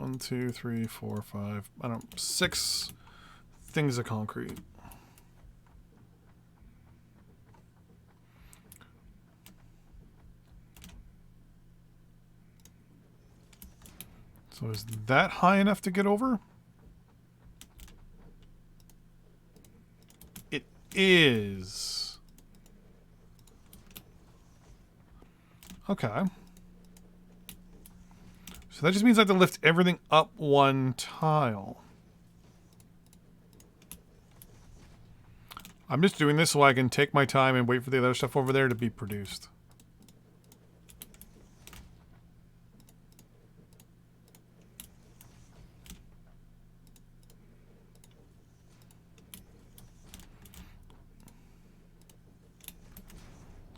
1, 2, 3, 4, 5. I don't know, 6 things of concrete. So is that high enough to get over? It is. Okay. So that just means I have to lift everything up 1 tile. I'm just doing this so I can take my time and wait for the other stuff over there to be produced.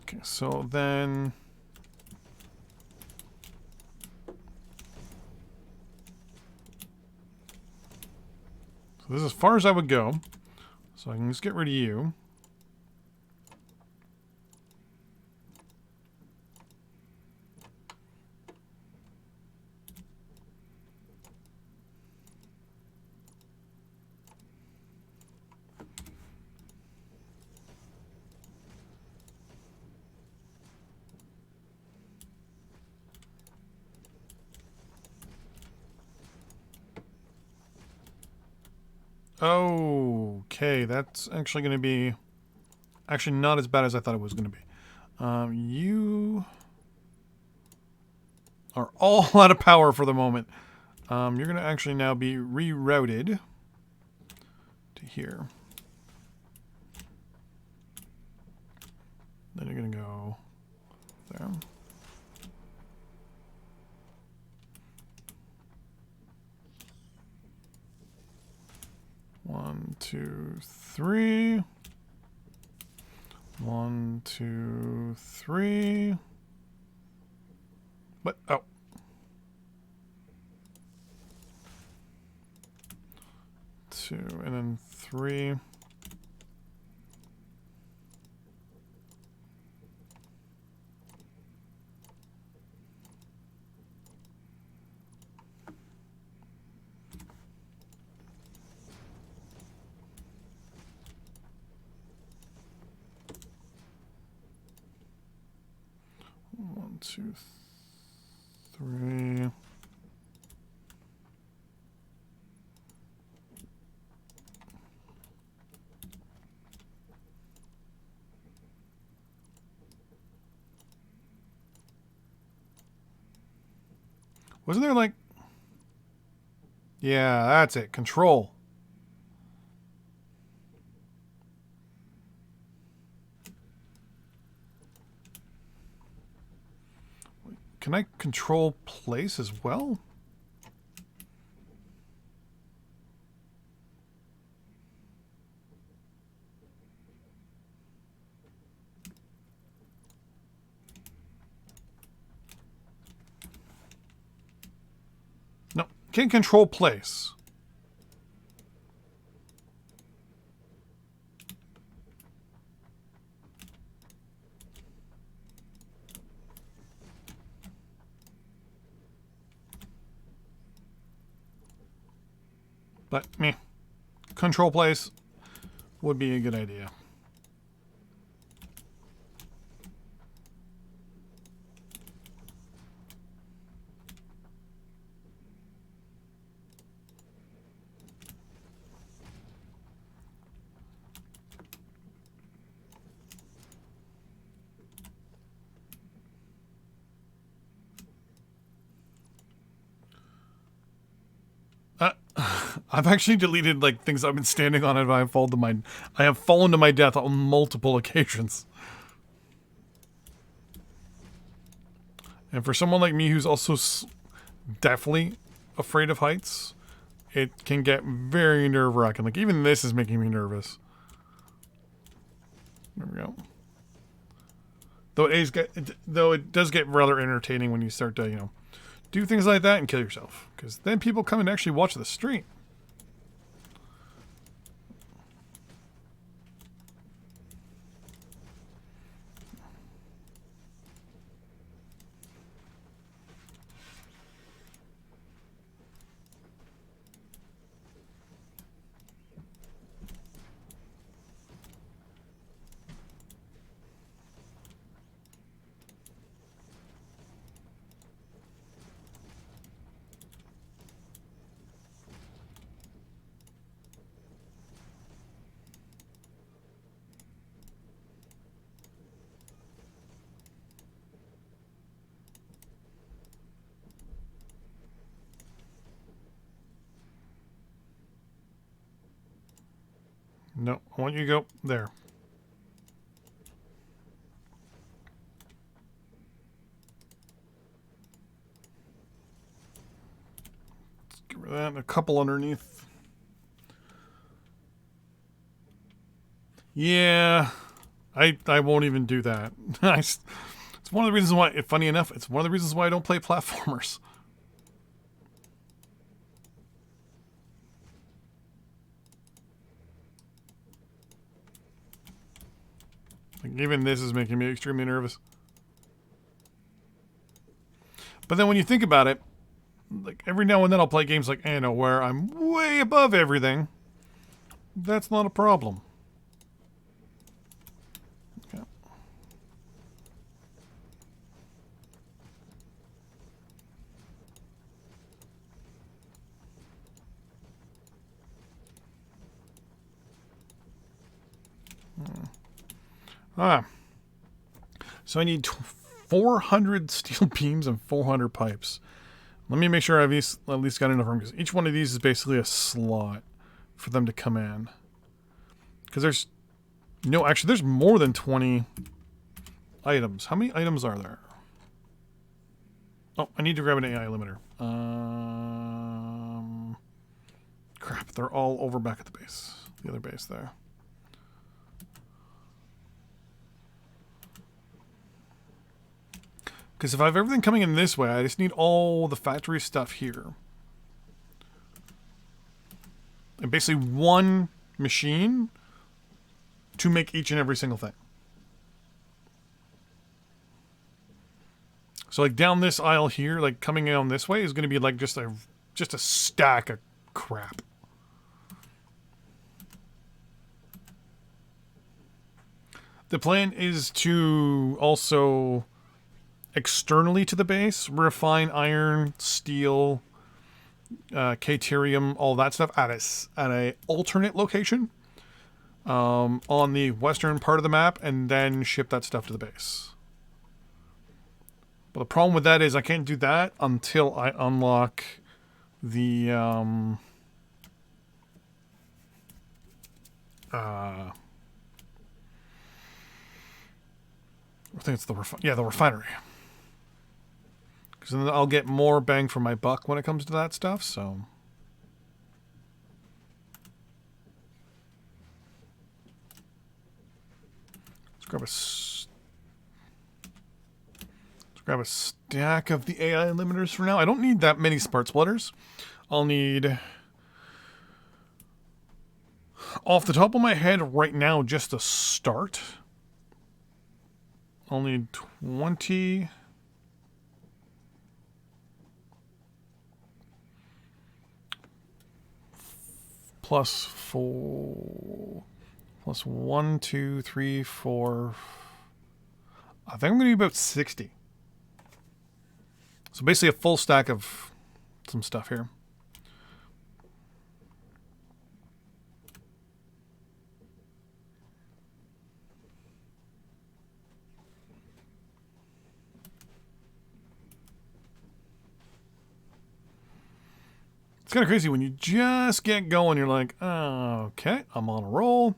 Okay, so then... So this is as far as I would go. So I can just get rid of you. Okay, that's actually going to be... Actually, not as bad as I thought it was going to be. You are all out of power for the moment. You're going to actually now be rerouted to here. Then you're going to go there. One, two, three. 1, 2, 3. What? Oh. Two, and then 3. One, 2, 3. Wasn't there like... Yeah, that's it. Control. Can I control place as well? No, can't control place. But meh. Control place would be a good idea. I've actually deleted like things I've been standing on and I have fallen to my death on multiple occasions. And for someone like me who's also definitely afraid of heights, it can get very nerve-wracking. Like even this is making me nervous. There we go. Though it does get rather entertaining when you start to, you know, do things like that and kill yourself. Because then people come and actually watch the stream. No, I want you to go there. Let's get rid of that and a couple underneath. Yeah, I won't even do that. It's one of the reasons why, funny enough, it's one of the reasons why I don't play platformers. Like, even this is making me extremely nervous. But then when you think about it, like every now and then I'll play games like Anno where I'm way above everything. That's not a problem. Okay. So I need 400 steel beams and 400 pipes. Let me make sure I've at least got enough room, because each one of these is basically a slot for them to come in. Because there's... No, actually, there's more than 20 items. How many items are there? Oh, I need to grab an AI limiter. Crap, they're all over back at the base. The other base there. Because if I have everything coming in this way, I just need all the factory stuff here. And basically one machine to make each and every single thing. So like down this aisle here, like coming down this way is going to be like just a stack of crap. The plan is to also externally to the base refine iron, steel, caterium, all that stuff at a alternate location on the western part of the map, and then ship that stuff to the base. But the problem with that is I can't do that until I unlock the I think it's the refinery. Because then I'll get more bang for my buck when it comes to that stuff, so... Let's grab a stack of the AI limiters for now. I don't need that many spark splitters. I'll need... Off the top of my head right now, just to start, I'll need 20... plus 4... plus 1, 2, 3, 4... I think I'm going to need about 60. So basically a full stack of some stuff here. It's kind of crazy when you just get going, you're like, oh, okay, I'm on a roll.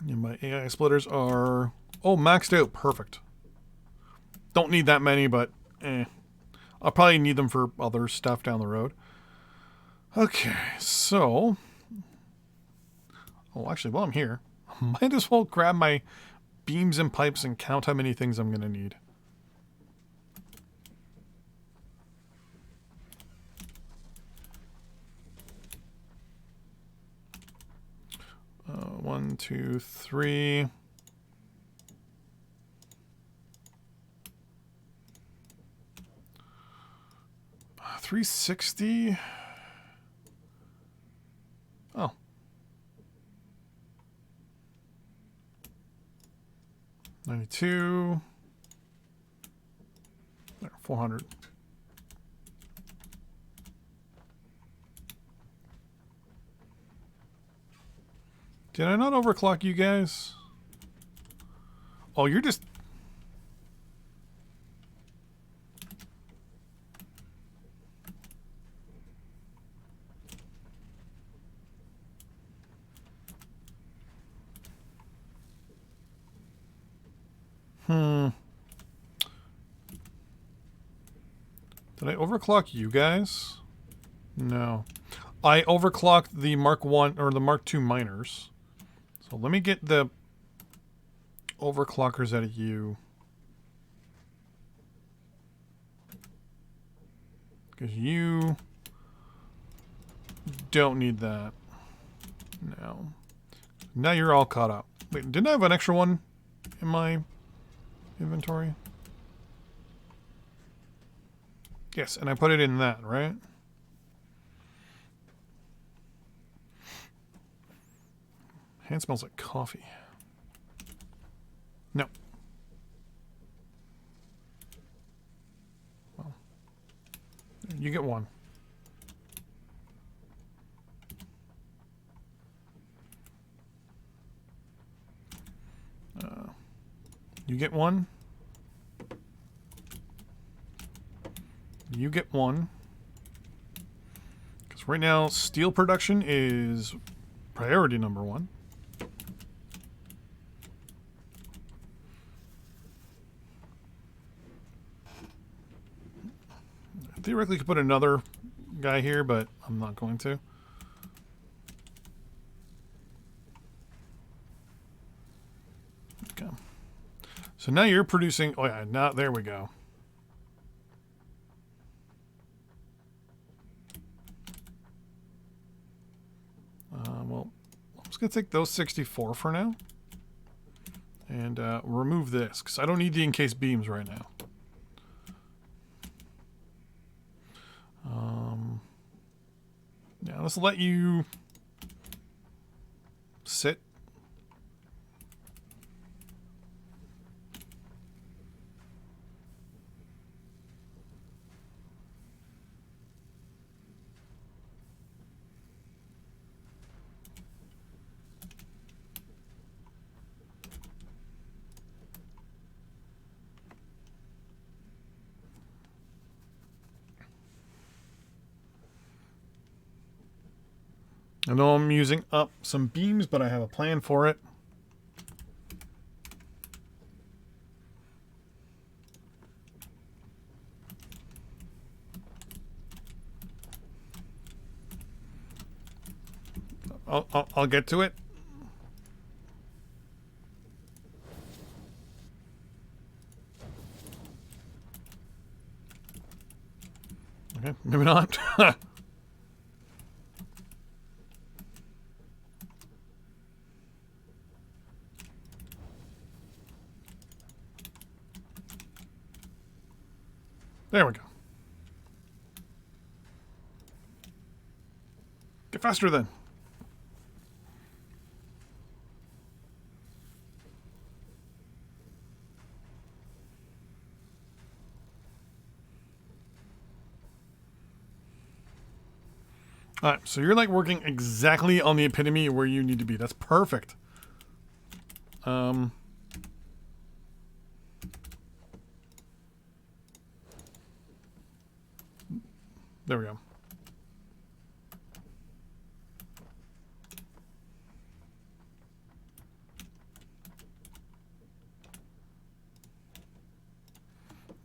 And my AI splitters are, maxed out. Perfect. Don't need that many, but I'll probably need them for other stuff down the road. Okay, so... Oh, actually, while I'm here, I might as well grab my beams and pipes and count how many things I'm going to need. One, two, three. 360. Oh. $92. There, 400. Did I not overclock you guys? Oh, you're just... Did I overclock you guys? No. I overclocked the Mark 1 or the Mark 2 miners. So let me get the overclockers out of you. Because you don't need that. No. Now you're all caught up. Wait, didn't I have an extra one in my inventory? Yes, and I put it in that, right? Hand smells like coffee. No. Well, you get one. You get one. You get one. Because right now, steel production is priority number 1. I theoretically could put another guy here, but I'm not going to. Okay. So now you're producing... Oh yeah, now there we go. Well, I'm just going to take those 64 for now. And remove this, because I don't need the encased beams right now. Now let's let you sit. I know I'm using up some beams, but I have a plan for it. I'll get to it. Okay, maybe not. There we go. Get faster then. Alright, so you're like working exactly on the epitome where you need to be. That's perfect. There we go.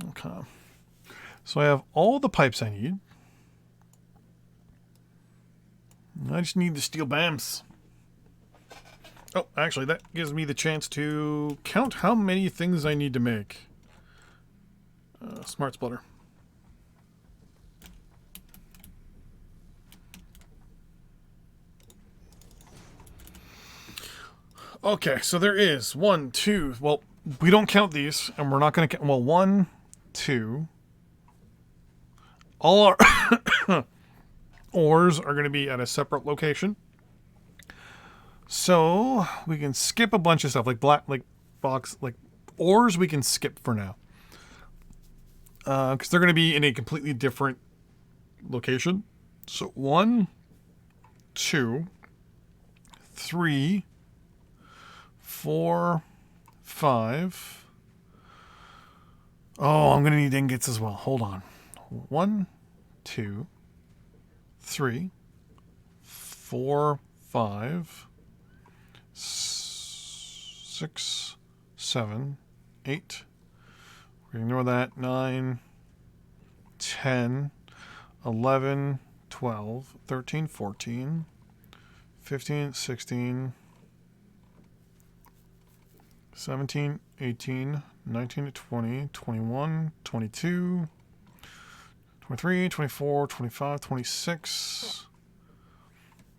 Okay. So I have all the pipes I need. I just need the steel BAMs. Oh, actually, that gives me the chance to count how many things I need to make. Smart splitter. Okay, so there is 1, 2. Well, we don't count these, and we're not going to count. Well, 1, 2. All our ores are going to be at a separate location. So we can skip a bunch of stuff like ores. We can skip for now because they're going to be in a completely different location. So 1, 2, 3, 4, 5. Oh, I'm going to need ingots as well. Hold on. 1, 2, 3, 4, 5, 6, 7, 8. We're going to ignore that. 9, 10, 11, 12, 13, 14, 15, 16, 17, 18, 19, 20, 21, 22, 23, 24, 25, 26,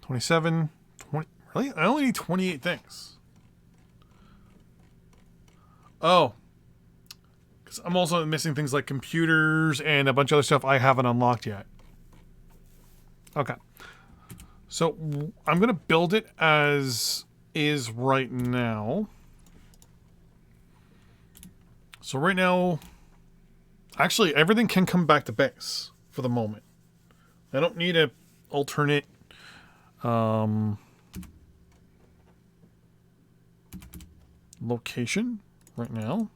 27, 20. Really? I only need 28 things. Oh. Because I'm also missing things like computers and a bunch of other stuff I haven't unlocked yet. Okay. So I'm going to build it as is right now. So right now, actually, everything can come back to base for the moment. I don't need a alternate location right now.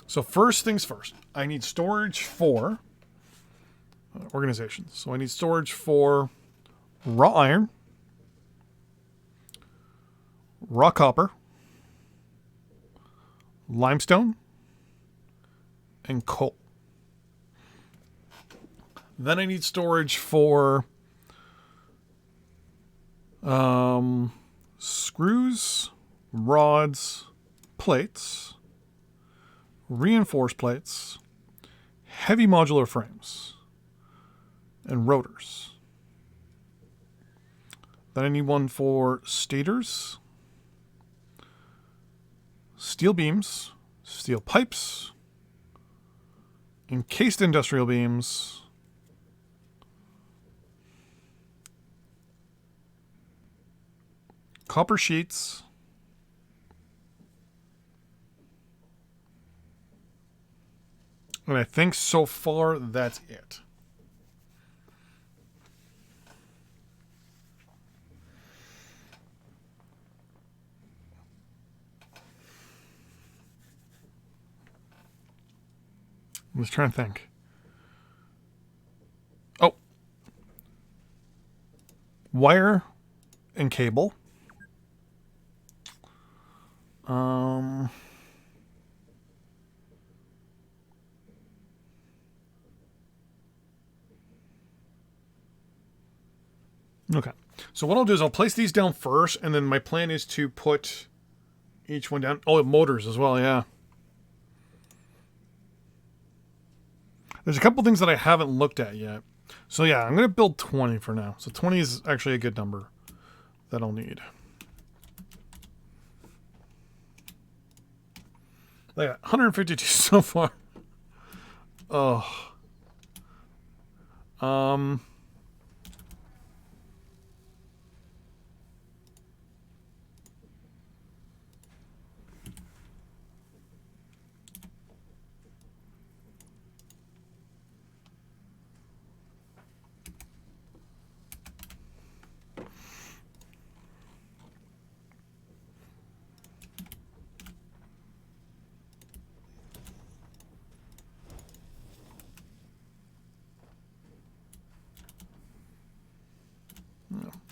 So first things first, I need storage for organizations. So I need storage for raw iron, raw copper, limestone, and coal. Then I need storage for screws, rods, plates, reinforced plates, heavy modular frames, and rotors. Then I need one for stators, steel beams, steel pipes, encased industrial beams, copper sheets, and I think so far that's it. I'm just trying to think. Oh. Wire and cable. Okay. So what I'll do is I'll place these down first, and then my plan is to put each one down. Oh, motors as well, yeah. There's a couple things that I haven't looked at yet. So yeah, I'm going to build 20 for now. So 20 is actually a good number that I'll need. I got 152 so far. Oh.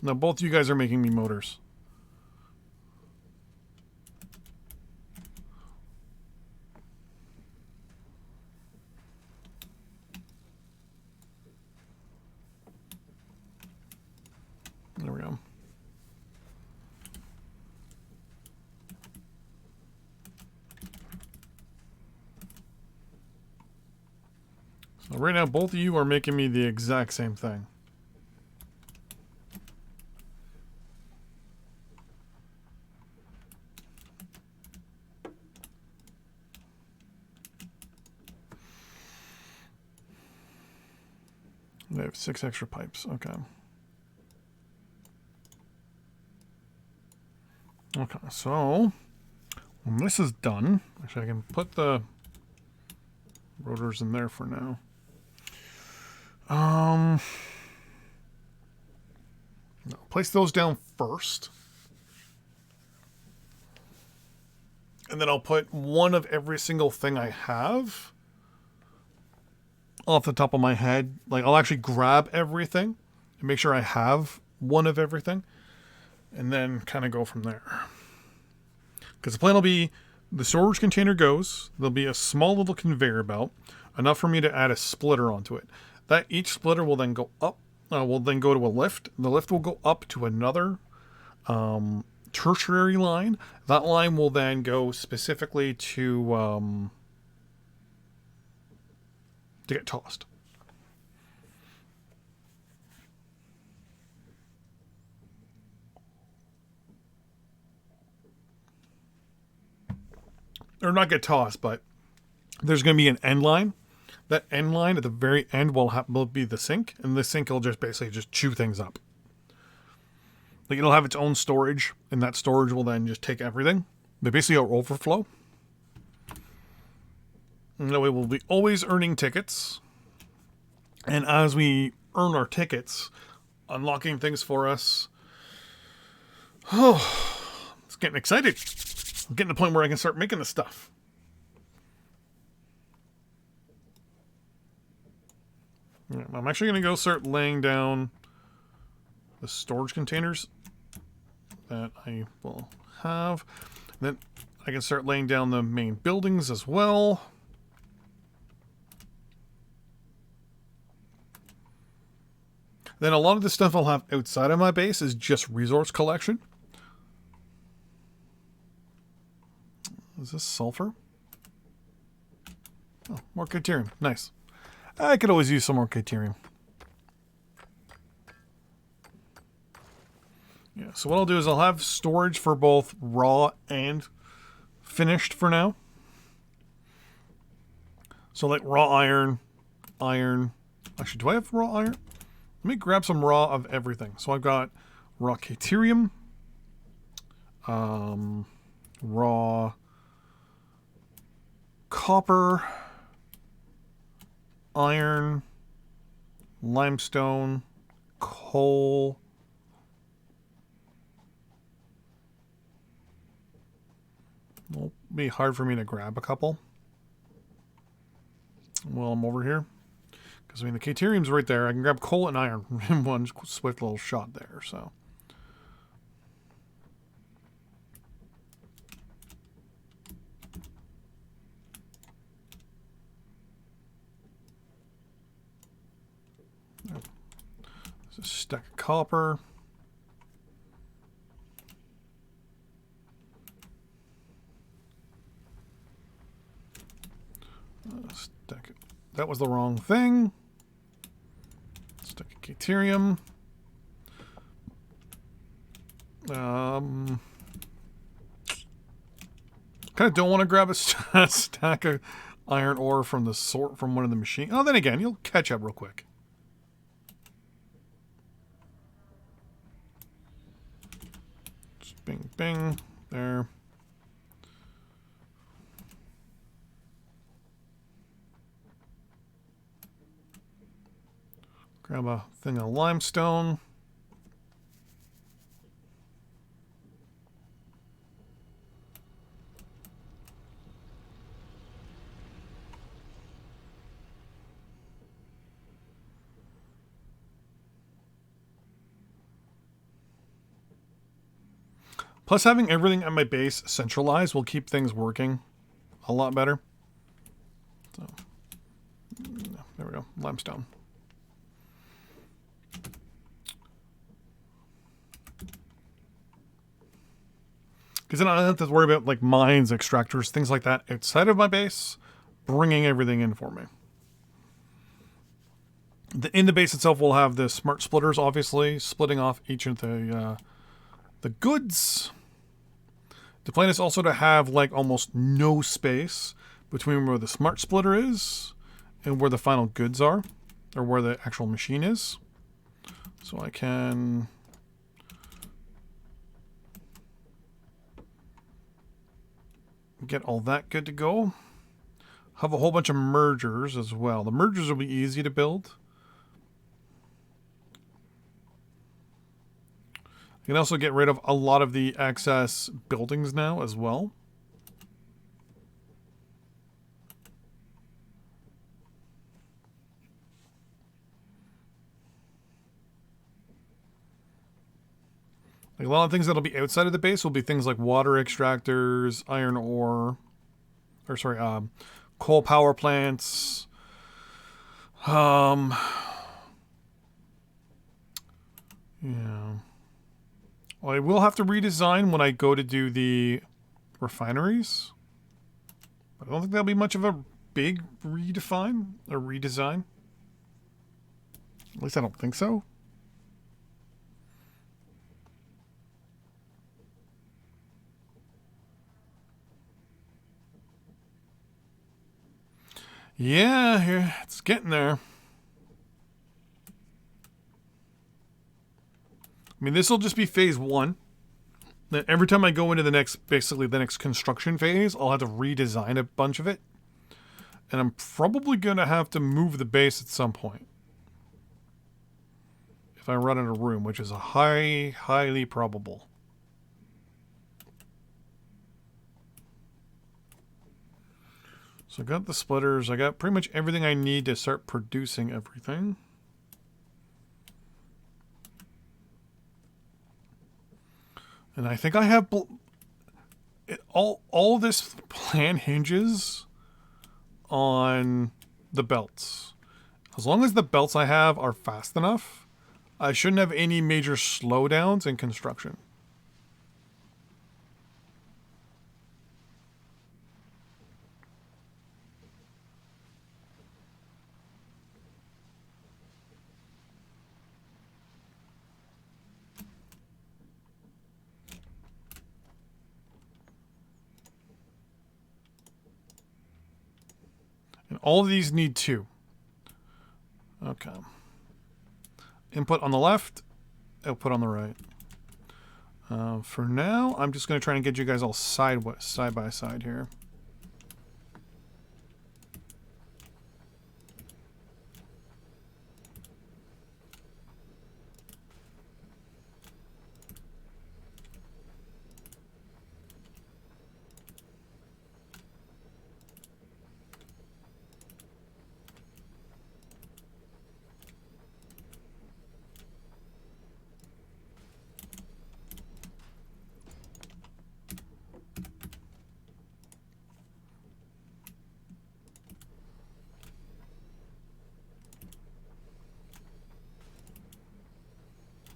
Now both you guys are making me motors. There we go. So right now both of you are making me the exact same thing. They have 6 extra pipes. Okay. Okay, so when this is done, actually I can put the rotors in there for now. No, place those down first. And then I'll put one of every single thing I have off the top of my head. Like, I'll actually grab everything and make sure I have one of everything, and then kind of go from there. Because the plan will be the storage container goes, there'll be a small little conveyor belt, enough for me to add a splitter onto it. That each splitter will then go up, will then go to a lift. The lift will go up to another tertiary line. That line will then go specifically to get tossed. Or not get tossed, but there's going to be an end line. That end line at the very end will be the sink, and the sink will just basically just chew things up. Like, it'll have its own storage, and that storage will then just take everything. They basically are overflow. And that way we'll be always earning tickets. And as we earn our tickets, unlocking things for us. Oh, it's getting excited. I'm getting to the point where I can start making this stuff. Yeah, I'm actually going to go start laying down the storage containers that I will have. Then I can start laying down the main buildings as well. Then a lot of the stuff I'll have outside of my base is just resource collection. Is this sulfur? Oh, more Caterium. Nice. I could always use some more Caterium. Yeah, so what I'll do is I'll have storage for both raw and finished for now. So like raw iron. Actually, do I have raw iron? Let me grab some raw of everything. So I've got raw Caterium, raw copper, iron, limestone, coal, it'll be hard for me to grab a couple while I'm over here. Because, I mean, the Caterium's right there. I can grab coal and iron in one swift little shot there, so. There's a stack of copper. That was the wrong thing. Stack of Caterium. Kind of don't want to grab a stack of iron ore from one of the machines. Oh, then again, you'll catch up real quick. Just bing, bing, there. Grab a thing of limestone. Plus, having everything at my base centralized will keep things working a lot better. So, there we go. Limestone. Because then I don't have to worry about like mines, extractors, things like that outside of my base, bringing everything in for me. In the base itself, we'll have the smart splitters, obviously, splitting off each of the goods. The plan is also to have like almost no space between where the smart splitter is and where the final goods are, or where the actual machine is. So I can get all that good to go. Have a whole bunch of mergers as well. The mergers will be easy to build. You can also get rid of a lot of the excess buildings now as well. Like a lot of things that'll be outside of the base will be things like water extractors, iron ore, or sorry, coal power plants. Yeah. Well, I will have to redesign when I go to do the refineries. But I don't think that'll be much of a big redesign. At least I don't think so. Yeah, here it's getting there. I mean, this will just be phase 1. Then every time I go into basically the next construction phase, I'll have to redesign a bunch of it. And I'm probably going to have to move the base at some point. If I run out of room, which is a highly probable. So I got the splitters. I got pretty much everything I need to start producing everything. And I think I have... all this plan hinges on the belts. As long as the belts I have are fast enough, I shouldn't have any major slowdowns in construction. And all of these need 2. Okay. Input on the left, output on the right. For now, I'm just going to try and get you guys all side by side here.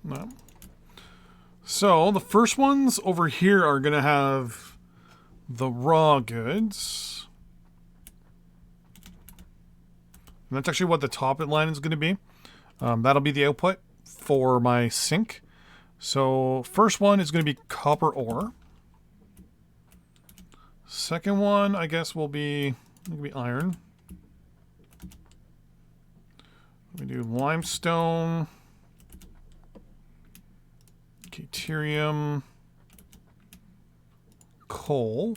No. So the first ones over here are going to have the raw goods. And that's actually what the top line is going to be. That'll be the output for my sink. So first one is going to be copper ore. Second one, I guess, will be iron. We do limestone. Deuterium, coal,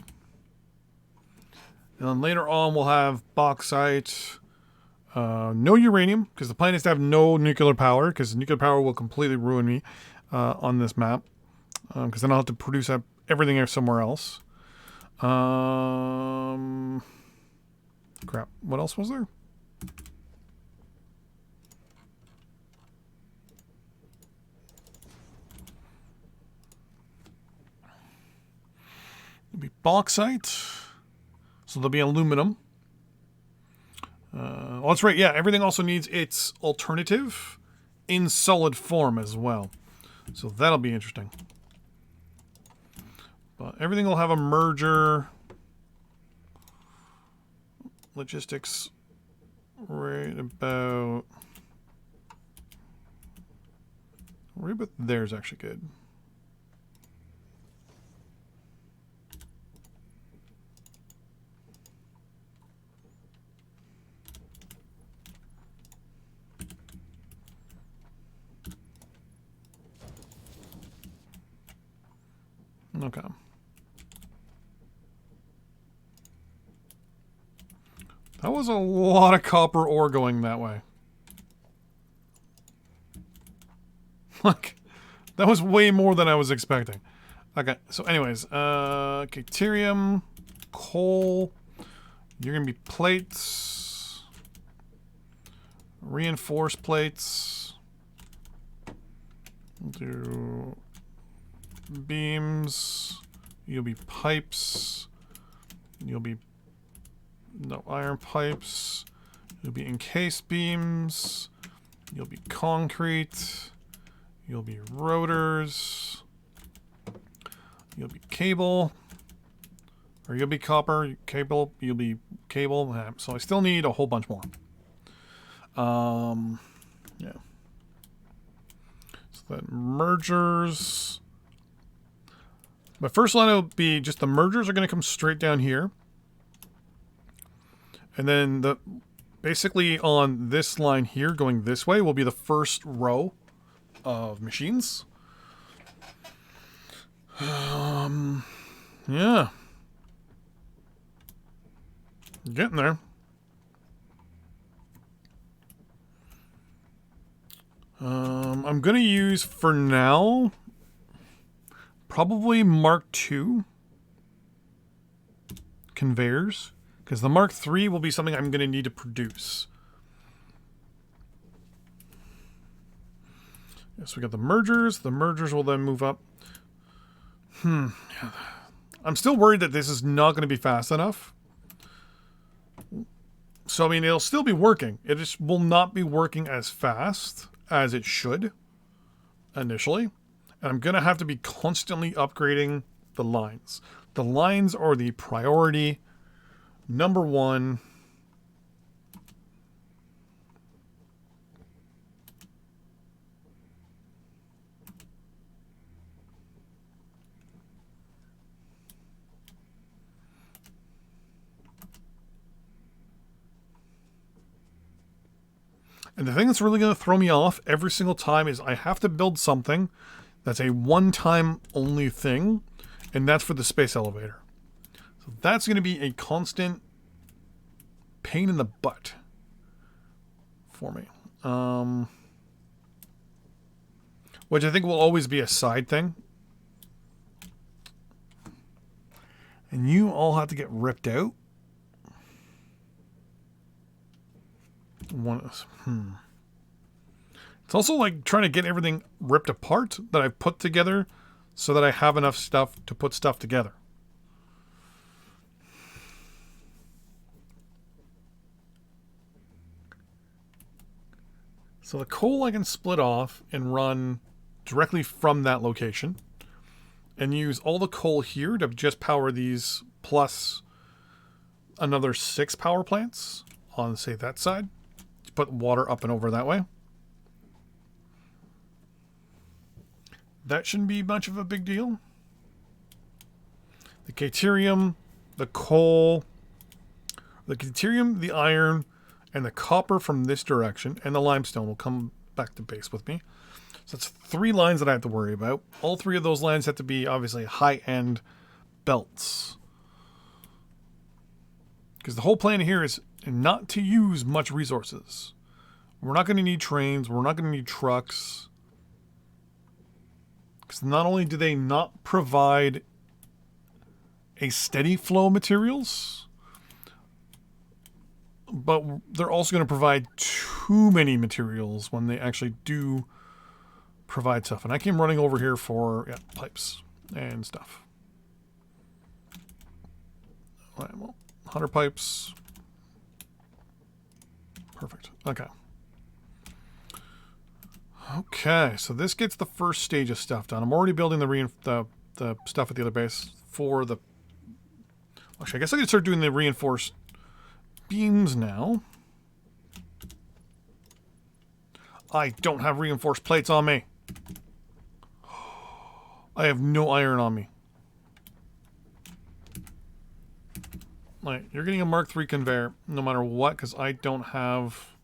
and then later on we'll have bauxite, no uranium, because the plan is to have no nuclear power, because nuclear power will completely ruin me on this map, because then I'll have to produce everything somewhere else. Crap, what else was there? Be bauxite, so there'll be aluminum. Oh, that's right. Yeah, everything also needs its alternative in solid form as well, so that'll be interesting. But everything will have a merger. Logistics, right about there's actually good. Okay. That was a lot of copper ore going that way. Look, that was way more than I was expecting. Okay, so anyways, deuterium, coal, you're gonna be plates, reinforced plates. We'll do beams. You'll be pipes. You'll be no iron pipes. You'll be encased beams. You'll be concrete. You'll be rotors. You'll be cable. Or you'll be copper, cable, you'll be cable. So I still need a whole bunch more. Yeah. So that mergers. My first line will be just the mergers are going to come straight down here. And then basically on this line here going this way will be the first row of machines. Yeah. Getting there. I'm going to use, for now, probably Mark II conveyors, because the Mark III will be something I'm going to need to produce. Yes, we got the mergers. The mergers will then move up. I'm still worried that this is not going to be fast enough. So, I mean, it'll still be working. It just will not be working as fast as it should initially. And I'm going to have to be constantly upgrading the lines. The lines are the priority number one. And the thing that's really going to throw me off every single time is I have to build something that's a one-time only thing, and that's for the space elevator. So that's going to be a constant pain in the butt for me. Which I think will always be a side thing. And you all have to get ripped out. It's also like trying to get everything ripped apart that I've put together so that I have enough stuff to put stuff together. So the coal I can split off and run directly from that location and use all the coal here to just power these plus another 6 power plants on, say, that side. Put water up and over that way. That shouldn't be much of a big deal. The caterium, the coal, the caterium, the iron, and the copper from this direction, and the limestone will come back to base with me. So that's 3 lines that I have to worry about. All 3 of those lines have to be obviously high-end belts. Because the whole plan here is not to use much resources. We're not going to need trains. We're not going to need trucks. Because not only do they not provide a steady flow of materials, but they're also going to provide too many materials when they actually do provide stuff. And I came running over here for pipes and stuff. All right, well, 100 pipes. Perfect. Okay. Okay, so this gets the first stage of stuff done. I'm already building the stuff at the other base for the... Actually, I guess I can start doing the reinforced beams now. I don't have reinforced plates on me. I have no iron on me. Right, you're getting a Mark III conveyor no matter what, because I don't have...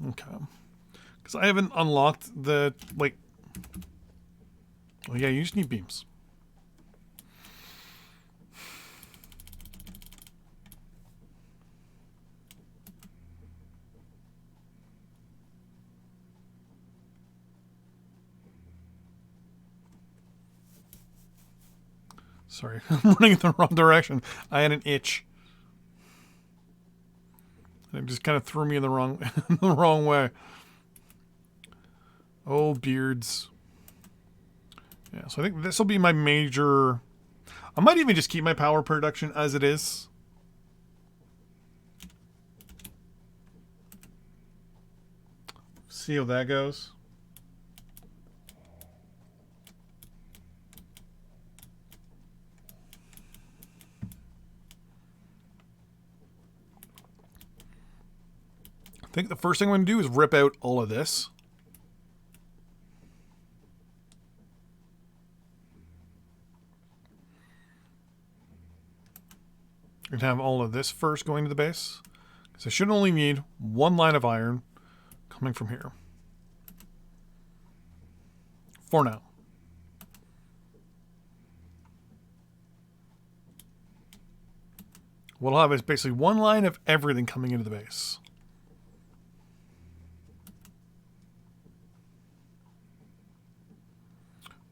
Okay. Because I haven't unlocked the... Wait. Oh, yeah, you just need beams. Sorry, I'm running in the wrong direction. I had an itch. It just kind of threw me in the wrong way. Oh, beards. Yeah, so I think this will be my major... I might even just keep my power production as it is. See how that goes. I think the first thing I'm going to do is rip out all of this. I'm going to have all of this first going to the base. Because I should only need one line of iron coming from here. For now. What I'll have is basically one line of everything coming into the base.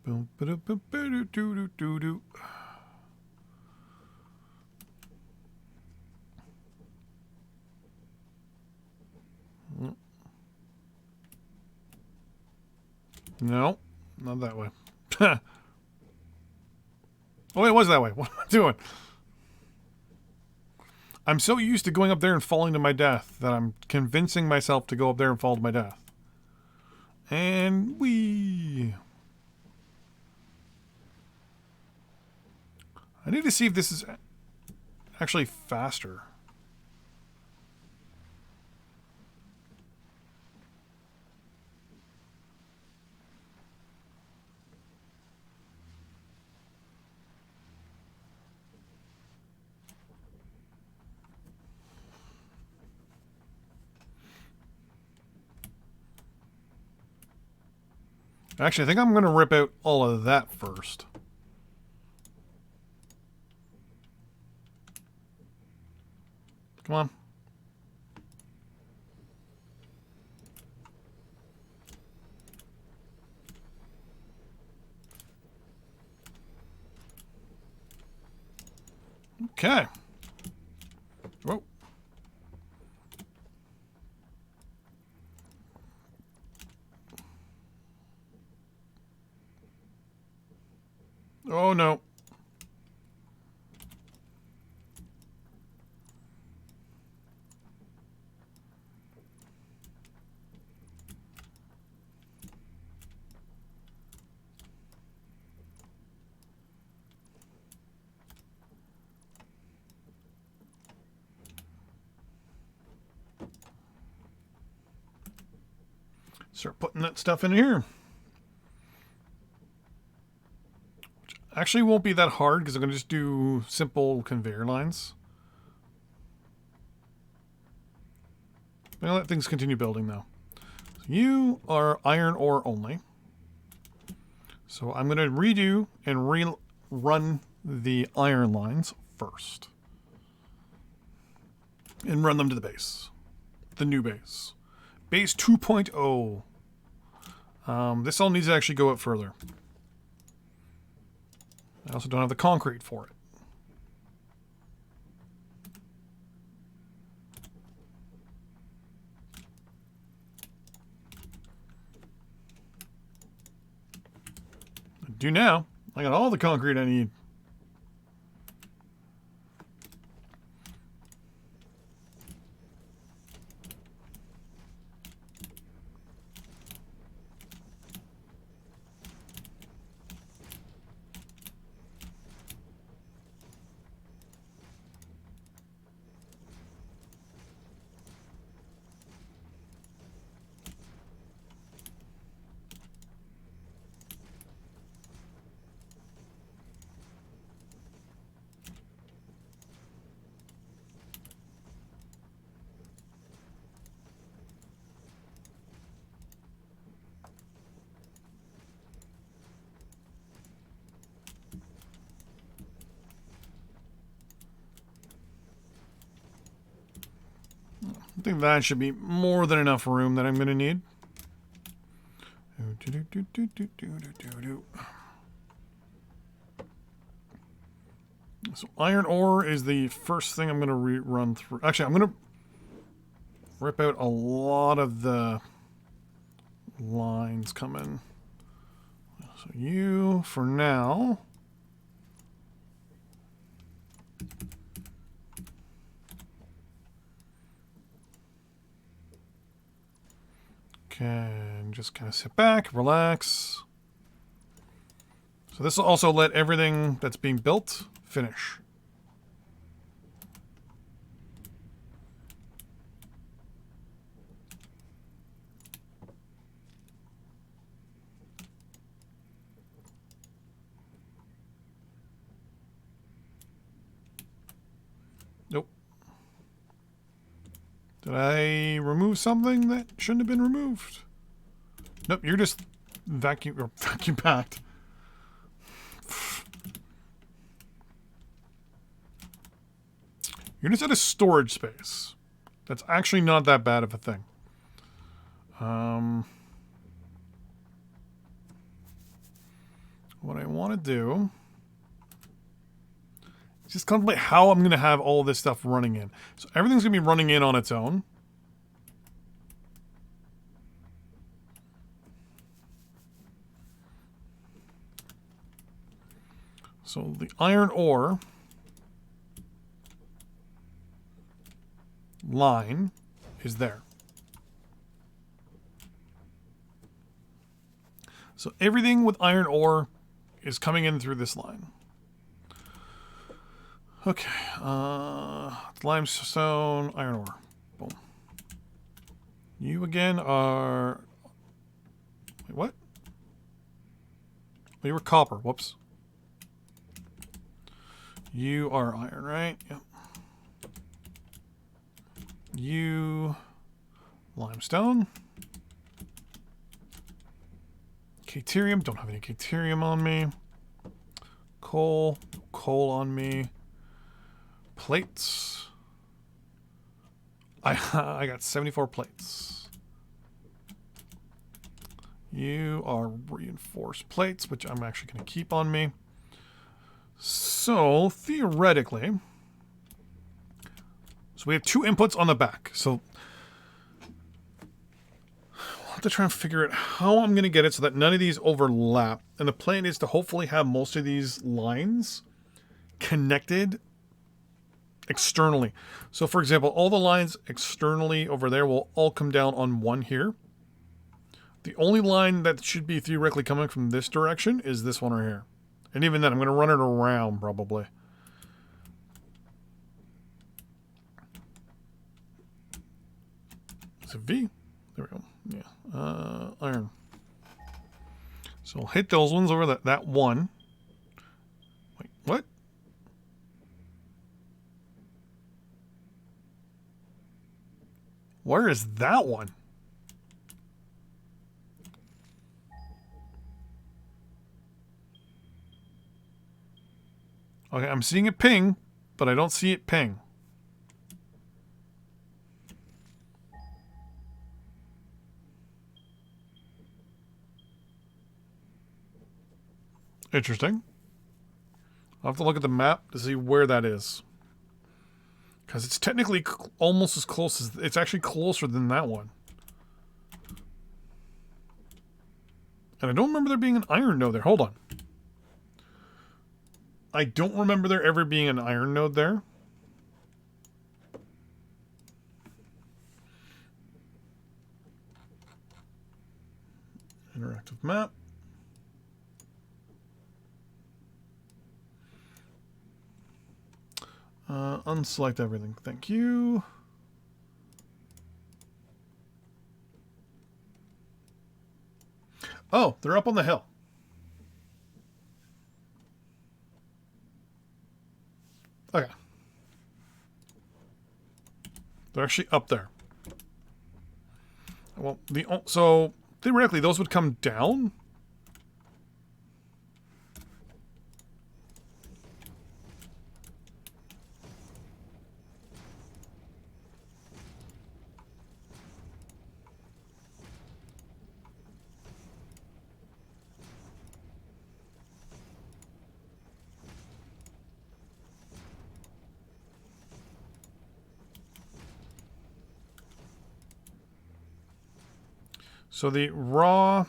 Boom, ba-do, ba-do, do, do, do. No, not that way. Oh, it was that way. What am I doing? I'm so used to going up there and falling to my death that I'm convincing myself to go up there and fall to my death. And I need to see if this is actually faster. Actually, I think I'm going to rip out all of that first. Come on. Okay. Whoa. Oh, no. Start putting that stuff in here. Which actually won't be that hard because I'm going to just do simple conveyor lines. I'm going to let things continue building though. So you are iron ore only. So I'm going to redo and rerun the iron lines first. And run them to the base. The new base. Base 2.0. This all needs to actually go up further. I also don't have the concrete for it. I do now. I got all the concrete I need. I think that should be more than enough room that I'm going to need. So iron ore is the first thing I'm going to run through. Actually, I'm going to rip out a lot of the lines coming. So you, for now. Can just kind of sit back, relax. So this will also let everything that's being built finish. Nope. Did I remove something that shouldn't have been removed? Nope, you're just vacuum packed. You're just at a storage space. That's actually not that bad of a thing. What I want to do is just contemplate how I'm going to have all this stuff running in. So everything's going to be running in on its own. So the iron ore line is there. So everything with iron ore is coming in through this line. Okay. Limestone, iron ore. Boom. You again are... Wait, what? Oh, you were copper. Whoops. You are iron, right? Yep. You... Limestone. Caterium. Don't have any caterium on me. Coal. Coal on me. Plates. I got 74 plates. You are reinforced plates, which I'm actually going to keep on me. So, theoretically... So we have two inputs on the back. So I'll have to try and figure out how I'm going to get it so that none of these overlap. And the plan is to hopefully have most of these lines connected externally. So for example, all the lines externally over there will all come down on one here. The only line that should be theoretically coming from this direction is this one right here. And even then, I'm going to run it around probably. It's a V. There we go. Yeah. Iron. So we'll hit those ones over that one. Wait, what? Where is that one? Okay, I'm seeing it ping, but I don't see it ping. Interesting. I'll have to look at the map to see where that is. Because it's technically almost as close as... It's actually closer than that one. And I don't remember there being an iron node there. Hold on. I don't remember there ever being an iron node there. Interactive map. Unselect everything. Thank you. Oh, they're up on the hill. Okay. They're actually up there. Well, so theoretically those would come down. So the raw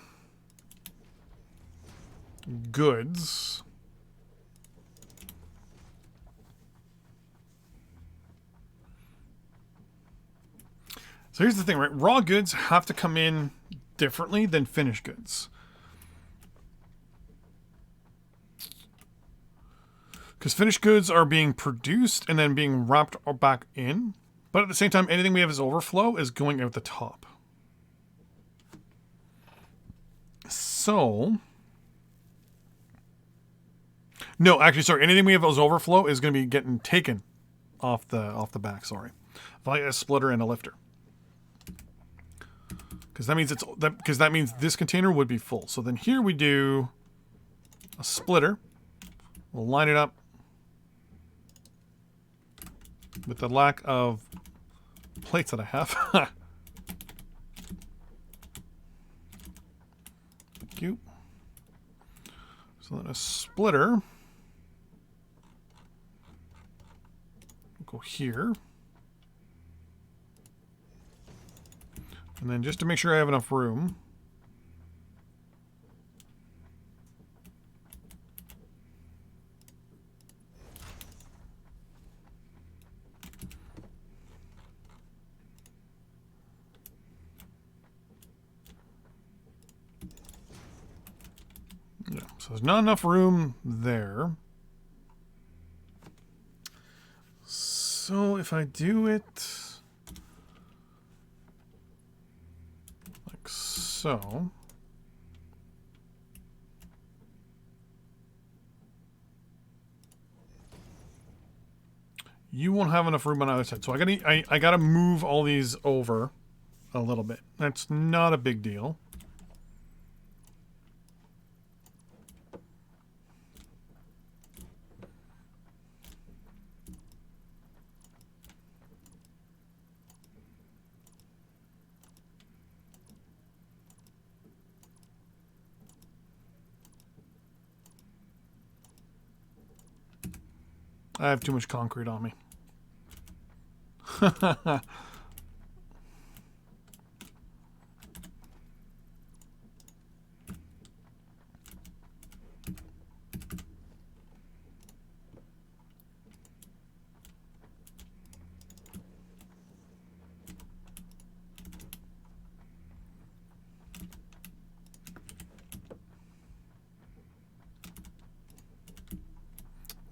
goods. So here's the thing, right? Raw goods have to come in differently than finished goods. Because finished goods are being produced and then being wrapped back in. But at the same time, anything we have as overflow is going out the top. So... No, actually, sorry. Anything we have as overflow is going to be getting taken off the back, sorry. Via a splitter and a lifter. Because that means this container would be full. So then here we do a splitter. We'll line it up with the lack of plates that I have. Thank you. So then a splitter will go here. And then just to make sure I have enough room, yeah, so there's not enough room there. So if I do it like so, you won't have enough room on either side. So I gotta move all these over a little bit. That's not a big deal. I have too much concrete on me.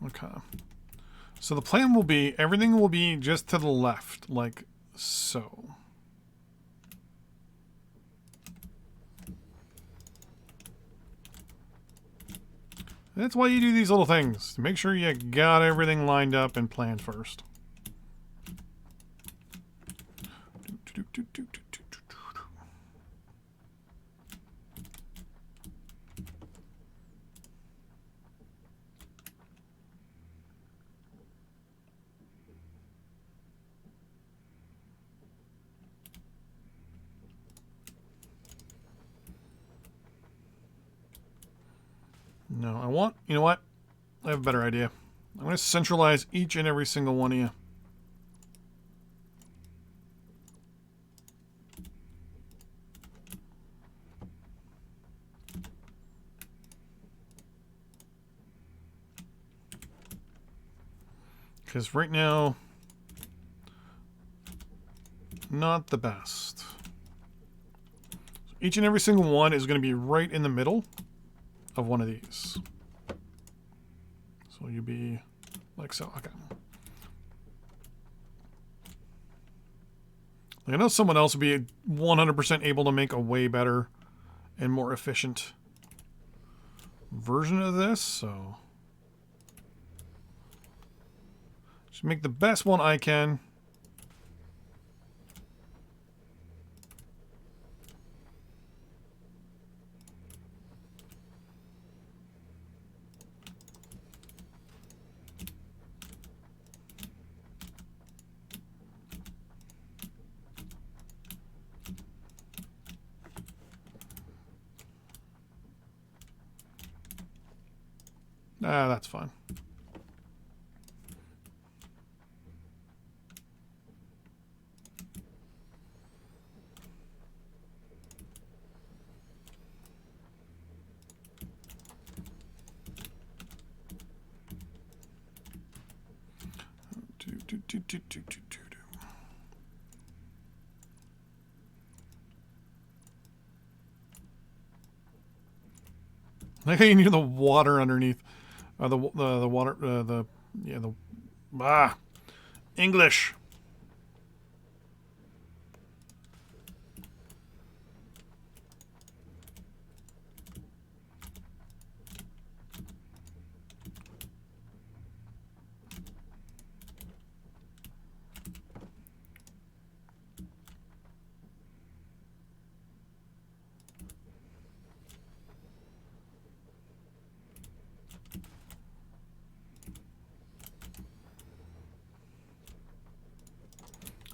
Okay. So the plan will be, everything will be just to the left, like so. That's why you do these little things, to make sure you got everything lined up and planned first. No, I want, you know what? I have a better idea. I'm going to centralize each and every single one of you. Because right now, not the best. Each and every single one is going to be right in the middle of one of these. So you'll be like so. Okay. I know someone else would be 100% able to make a way better and more efficient version of this, so just make the best one I can. That's fine. Like how you need the water underneath. The water, English.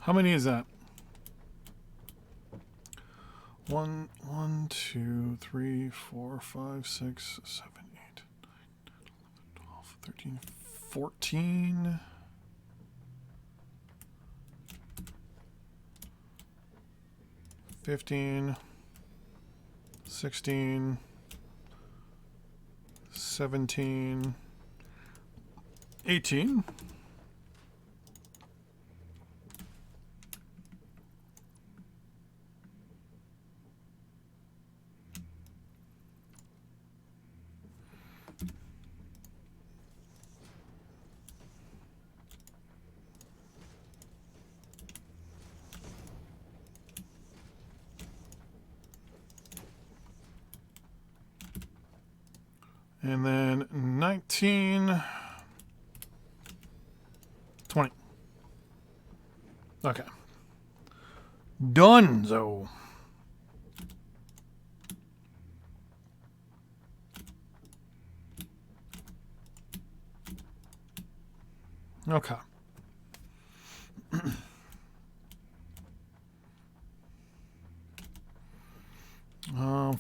How many is that? 1, 2, 3, 4, 5, 6, 7, 8, 12, 13, 14. 15, 16, 17, 18. And then 19, 20. Okay. Donezo. Okay.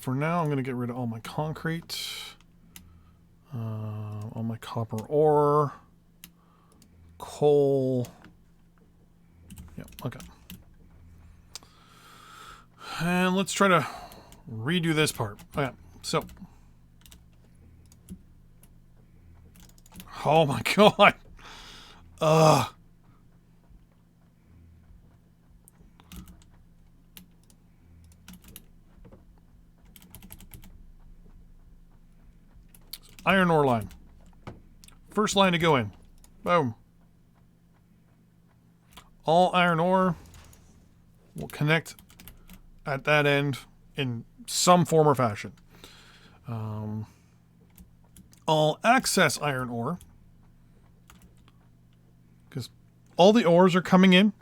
For now, I'm going to get rid of all my concrete, all my copper ore, coal. Yep, okay. And let's try to redo this part. Okay, so. Oh my god. Ugh. Iron ore line. First line to go in. Boom. All iron ore will connect at that end in some form or fashion. All access iron ore, because all the ores are coming in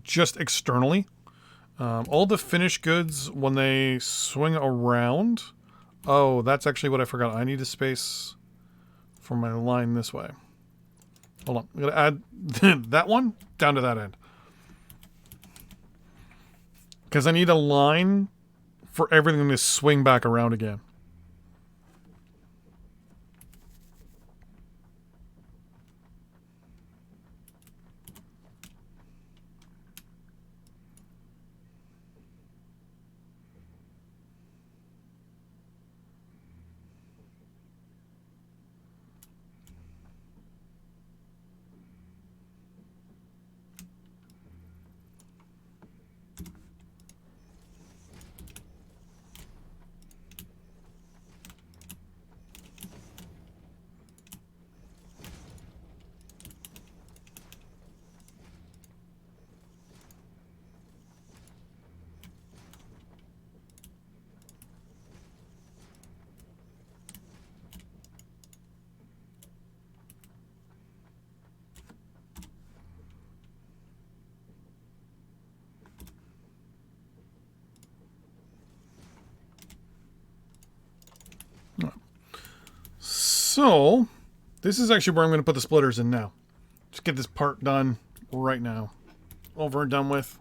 just externally. All the finished goods, when they swing around... Oh, that's actually what I forgot. I need a space for my line this way. Hold on. I'm going to add that one down to that end. Because I need a line for everything to swing back around again. So, this is actually where I'm going to put the splitters in now. Just get this part done right now. Over and done with.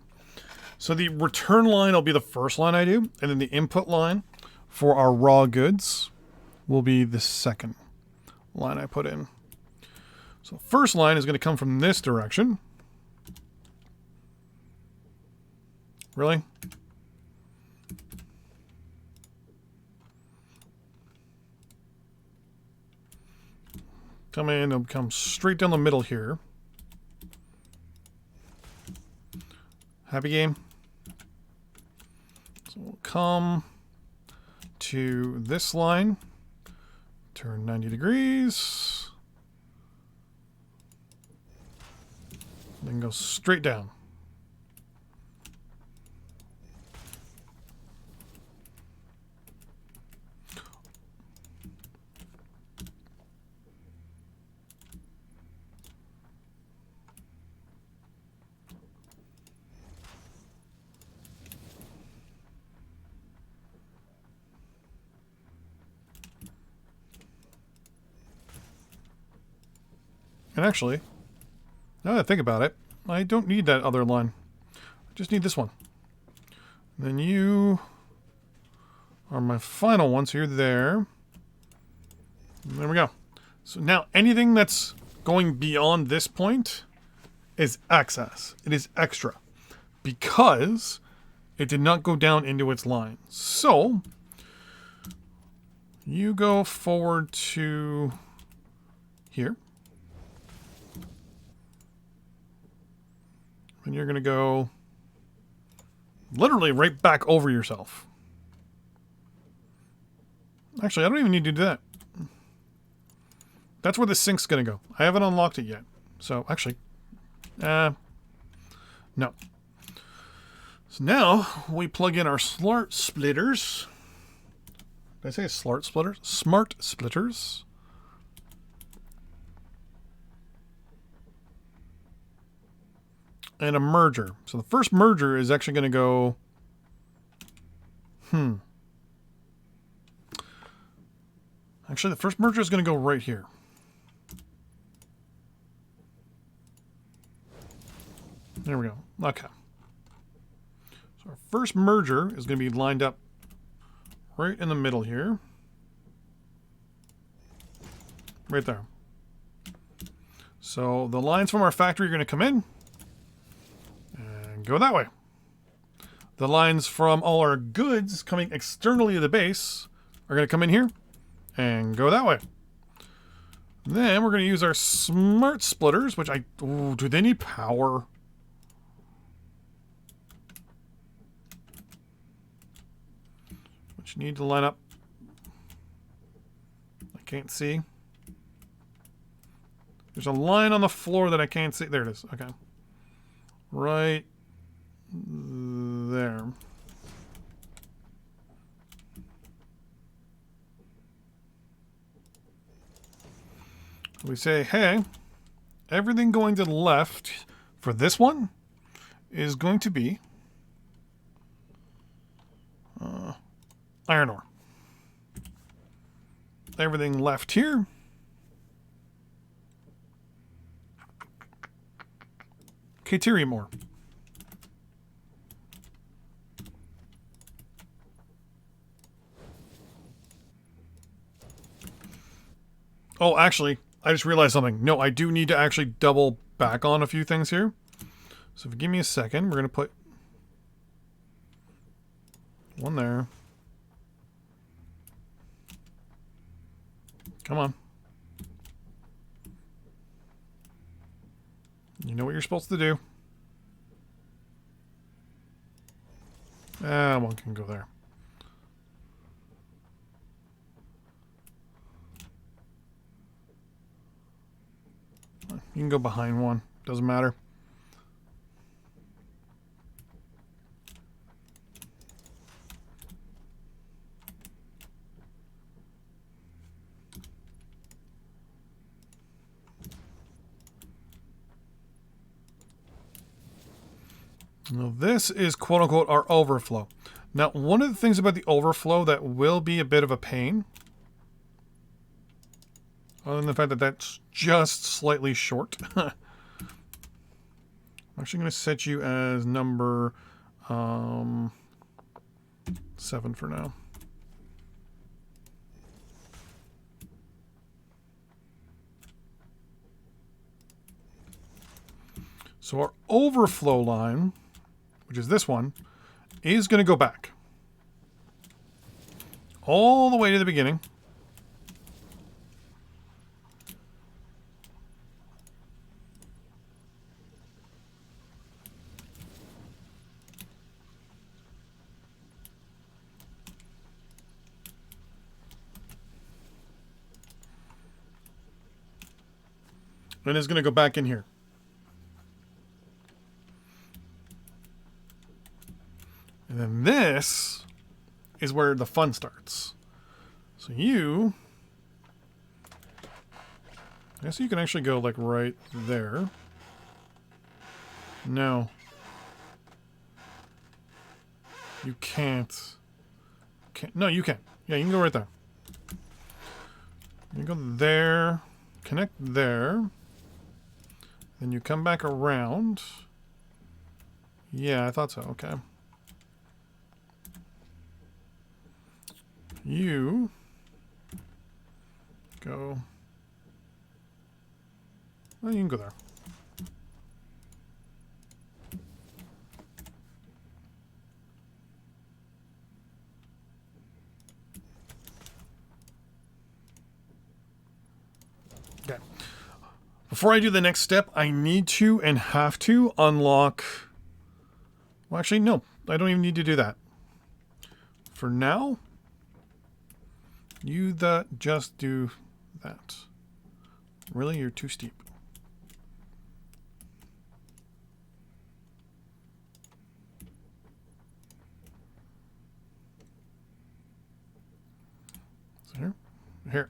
So the return line will be the first line I do, and then the input line for our raw goods will be the second line I put in. So first line is going to come from this direction. Really? Come in, it'll come straight down the middle here. Happy game. So we'll come to this line, turn 90 degrees, then go straight down. And actually, now that I think about it, I don't need that other line. I just need this one. And then you are my final one, so you're there. And there we go. So now anything that's going beyond this point is excess. It is extra. Because it did not go down into its line. So you go forward to here. And you're going to go literally right back over yourself. Actually, I don't even need to do that. That's where the sink's going to go. I haven't unlocked it yet. So, actually, no. So now, we plug in our smart splitters. Did I say smart splitters? Smart splitters. And a merger. So the first merger is actually going to go... Actually, the first merger is going to go right here. There we go. Okay. So our first merger is going to be lined up right in the middle here. Right there. So the lines from our factory are going to come in. Go that way. The lines from all our goods coming externally to the base are going to come in here and go that way. Then we're going to use our smart splitters, which do they need power? Which need to line up. I can't see. There's a line on the floor that I can't see. There it is. Okay. Right there. We say, hey, everything going to the left for this one is going to be iron ore. Everything left here Caterium ore. Oh, actually, I just realized something. No, I do need to actually double back on a few things here. So if you give me a second, we're going to put one there. Come on. You know what you're supposed to do. One can go there. You can go behind one. Doesn't matter. Now this is quote-unquote our overflow. Now one of the things about the overflow that will be a bit of a pain, other than the fact that that's just slightly short. I'm actually going to set you as number 7 for now. So our overflow line, which is this one, is going to go back all the way to the beginning. And it's going to go back in here. And then this is where the fun starts. So you... I guess you can actually go like right there. No. You can't. No, you can. Yeah, you can go right there. You go there. Connect there. Then you come back around. Yeah, I thought so. Okay. You go. Well, you can go there. Okay. Before I do the next step, I need to and have to unlock... Well, actually, no. I don't even need to do that. For now, you just do that. Really? You're too steep. So here.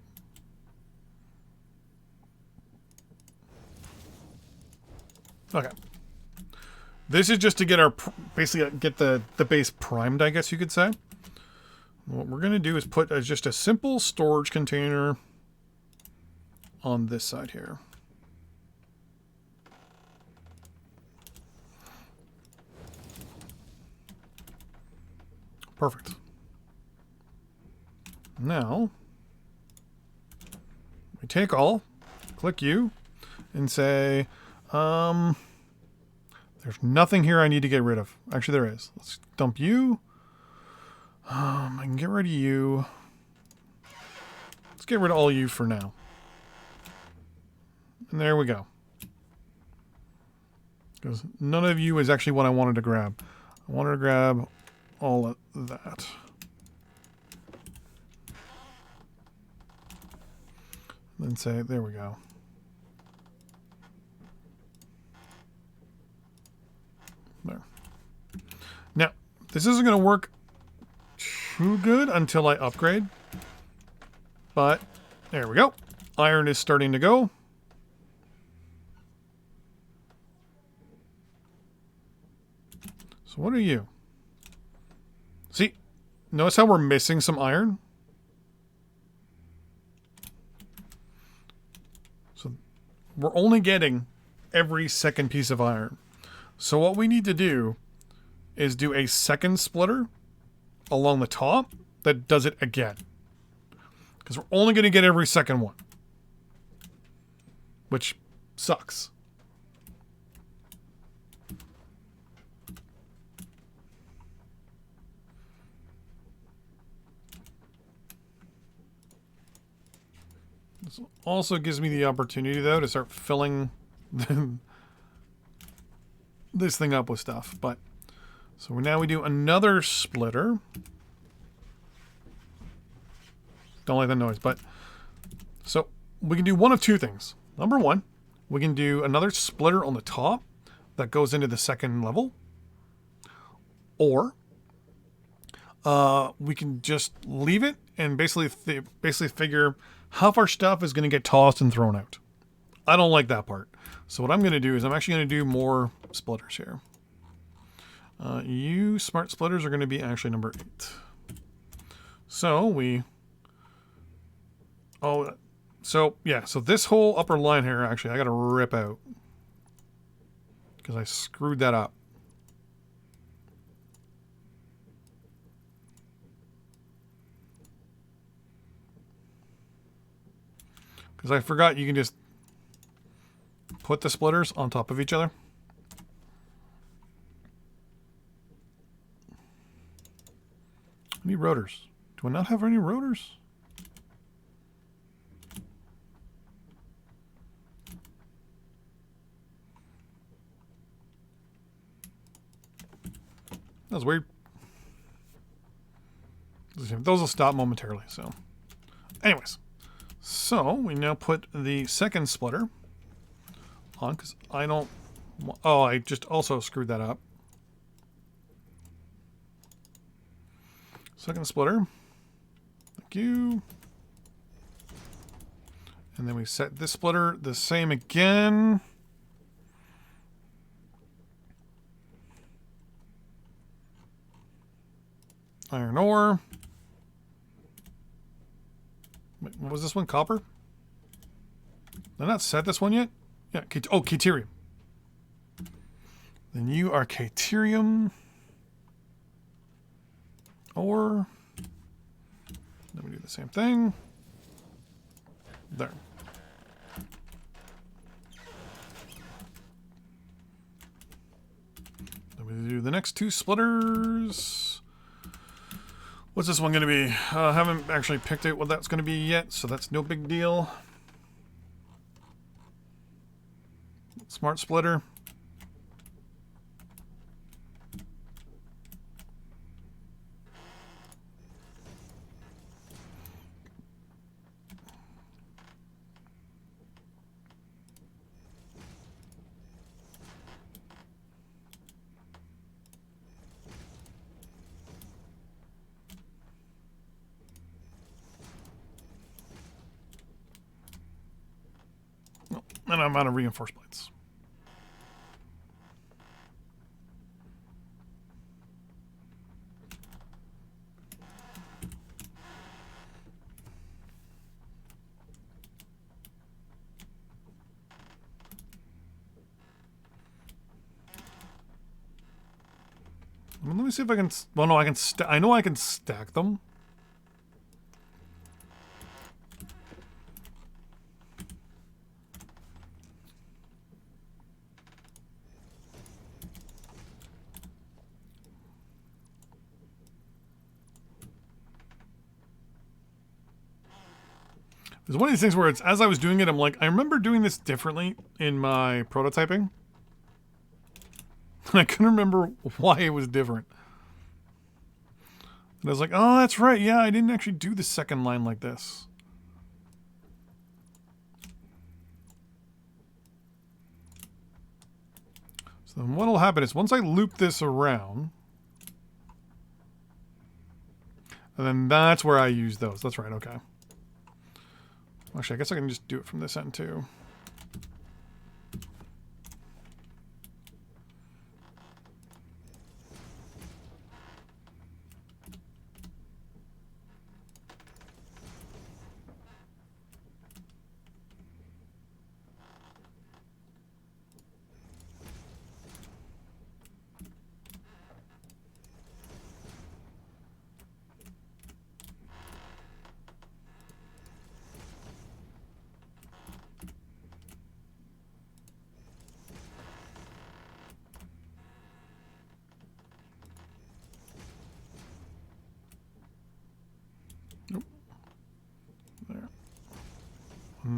Okay. This is just to get our, basically get the base primed, I guess you could say. What we're going to do is put just a simple storage container on this side here. Perfect. Now, we take all, click U, and say, there's nothing here I need to get rid of. Actually, there is. Let's dump you. I can get rid of you. Let's get rid of all you for now. And there we go. Because none of you is actually what I wanted to grab. I wanted to grab all of that. Then say, there we go. There. Now, this isn't going to work too good until I upgrade. But, there we go. Iron is starting to go. So what are you? See, notice how we're missing some iron? So we're only getting every second piece of iron. So what we need to do is do a second splitter along the top that does it again. Because we're only going to get every second one. Which sucks. This also gives me the opportunity, though, to start filling this thing up with stuff. But so now we do another splitter. Don't like that noise, but so we can do one of two things. Number one, we can do another splitter on the top that goes into the second level, or we can just leave it and basically figure how far stuff is going to get tossed and thrown out. I don't like that part. So what I'm going to do is I'm actually going to do more splitters here. You smart splitters are going to be actually number 8. So we... Oh, so yeah, so this whole upper line here, actually, I got to rip out. Because I screwed that up. Because I forgot you can just put the splitters on top of each other. I need rotors. Do I not have any rotors? That's weird. Those will stop momentarily, so. Anyways. So, we now put the second splitter on, because I don't... Oh, I just also screwed that up. Second splitter. Thank you. And then we set this splitter the same again. Iron ore. Wait, what was this one? Copper? Did I not set this one yet? Yeah. Oh, Caterium. Then you are Caterium. Ore. Then we do the same thing. There. Then we do the next two splitters. What's this one going to be? I haven't actually picked out what that's going to be yet, so that's no big deal. Smart splitter. And I'm out of reinforced plates. Let me see if I can... Well, no, I can... I know I can stack them. It's one of these things where it's, as I was doing it, I'm like, I remember doing this differently in my prototyping. And I couldn't remember why it was different. And I was like, oh, that's right. Yeah, I didn't actually do the second line like this. So then what'll happen is once I loop this around, and then that's where I use those. That's right, okay. Actually, I guess I can just do it from this end too.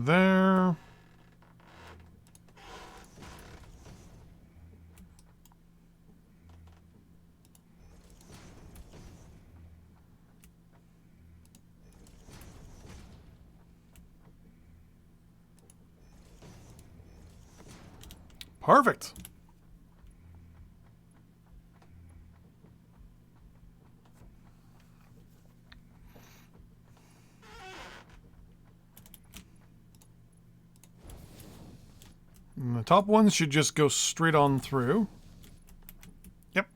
There. Perfect. And the top ones should just go straight on through. Yep.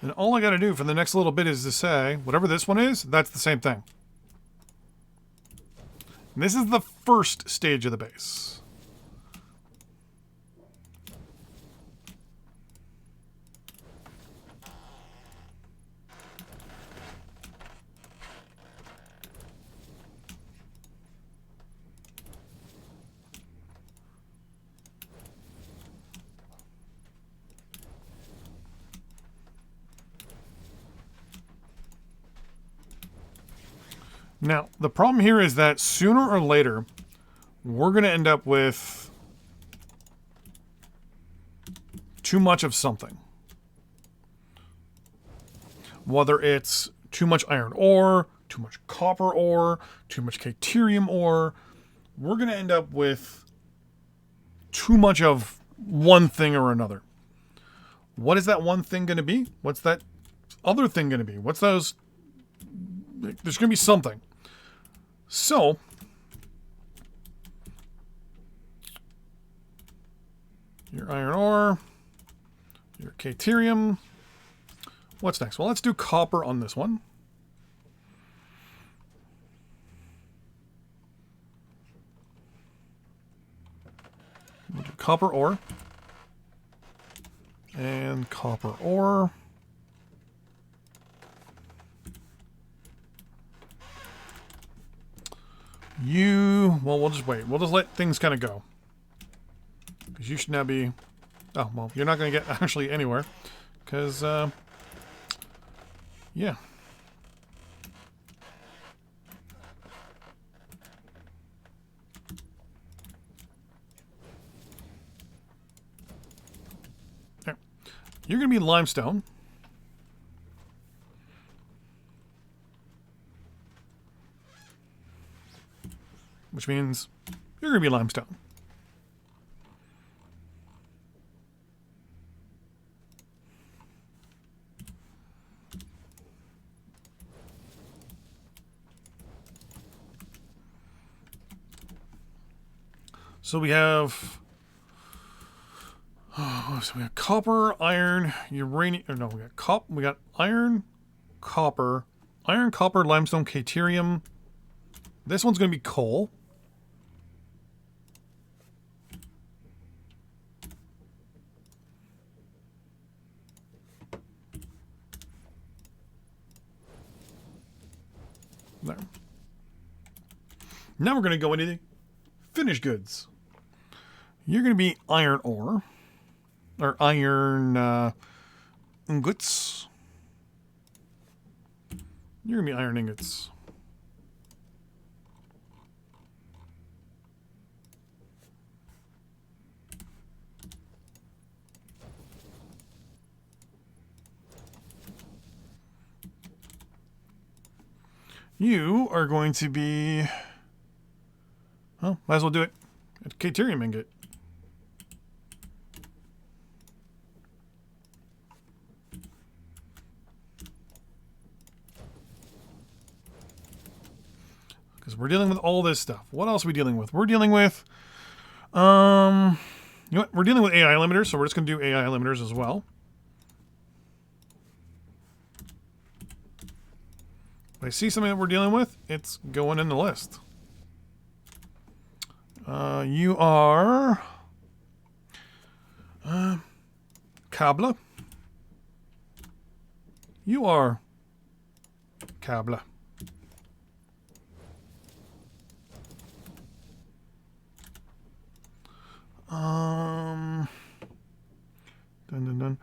And all I got to do for the next little bit is to say, whatever this one is, that's the same thing. And this is the first stage of the base. Now, the problem here is that sooner or later, we're going to end up with too much of something. Whether it's too much iron ore, too much copper ore, too much caterium ore. We're going to end up with too much of one thing or another. What is that one thing going to be? What's that other thing going to be? What's those? There's going to be something. So, your iron ore, your caterium. What's next? Well, let's do copper on this one. We'll do copper ore. And copper ore. Well, we'll just wait. We'll just let things kind of go. Because you should now be... Oh, well, you're not going to get actually anywhere. Because, yeah. There. You're going to be limestone. Which means you're going to be limestone. So we have... so we have copper, iron, uranium... Or no, we got iron, copper, limestone, caterium. This one's going to be coal. There. Now we're going to go into the finished goods. You're going to be iron ore. Or iron ingots. You're going to be iron ingots. You are going to be... Well, might as well do it. A caterium ingot. Because we're dealing with all this stuff. What else are we dealing with? We're dealing with... you know what? We're dealing with AI limiters, so we're just going to do AI limiters as well. If I see something that we're dealing with, it's going in the list. You are... Kabla. You are... Kabla. Dun.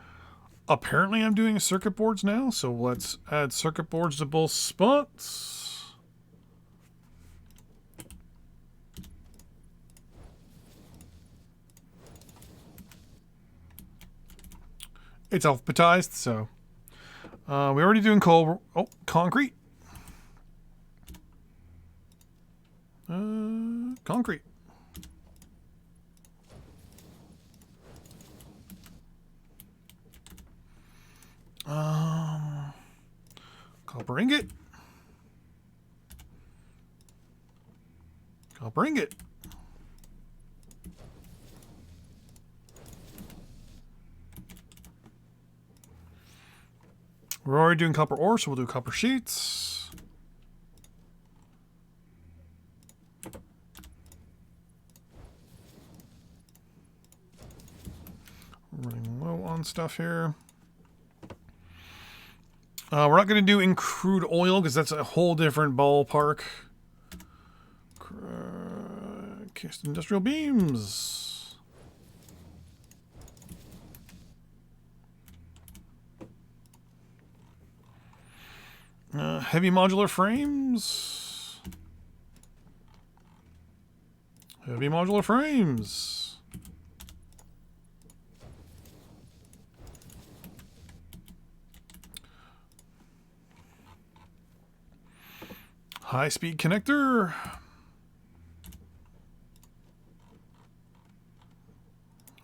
Apparently I'm doing circuit boards now, so let's add circuit boards to both spots. It's alphabetized, so we're already doing coal. Oh, concrete. Concrete. Copper ingot. Copper ingot. We're already doing copper ore, so we'll do copper sheets. We're running low on stuff here. We're not going to do crude oil because that's a whole different ballpark. Cast industrial beams. Heavy modular frames. Heavy modular frames. High-speed connector.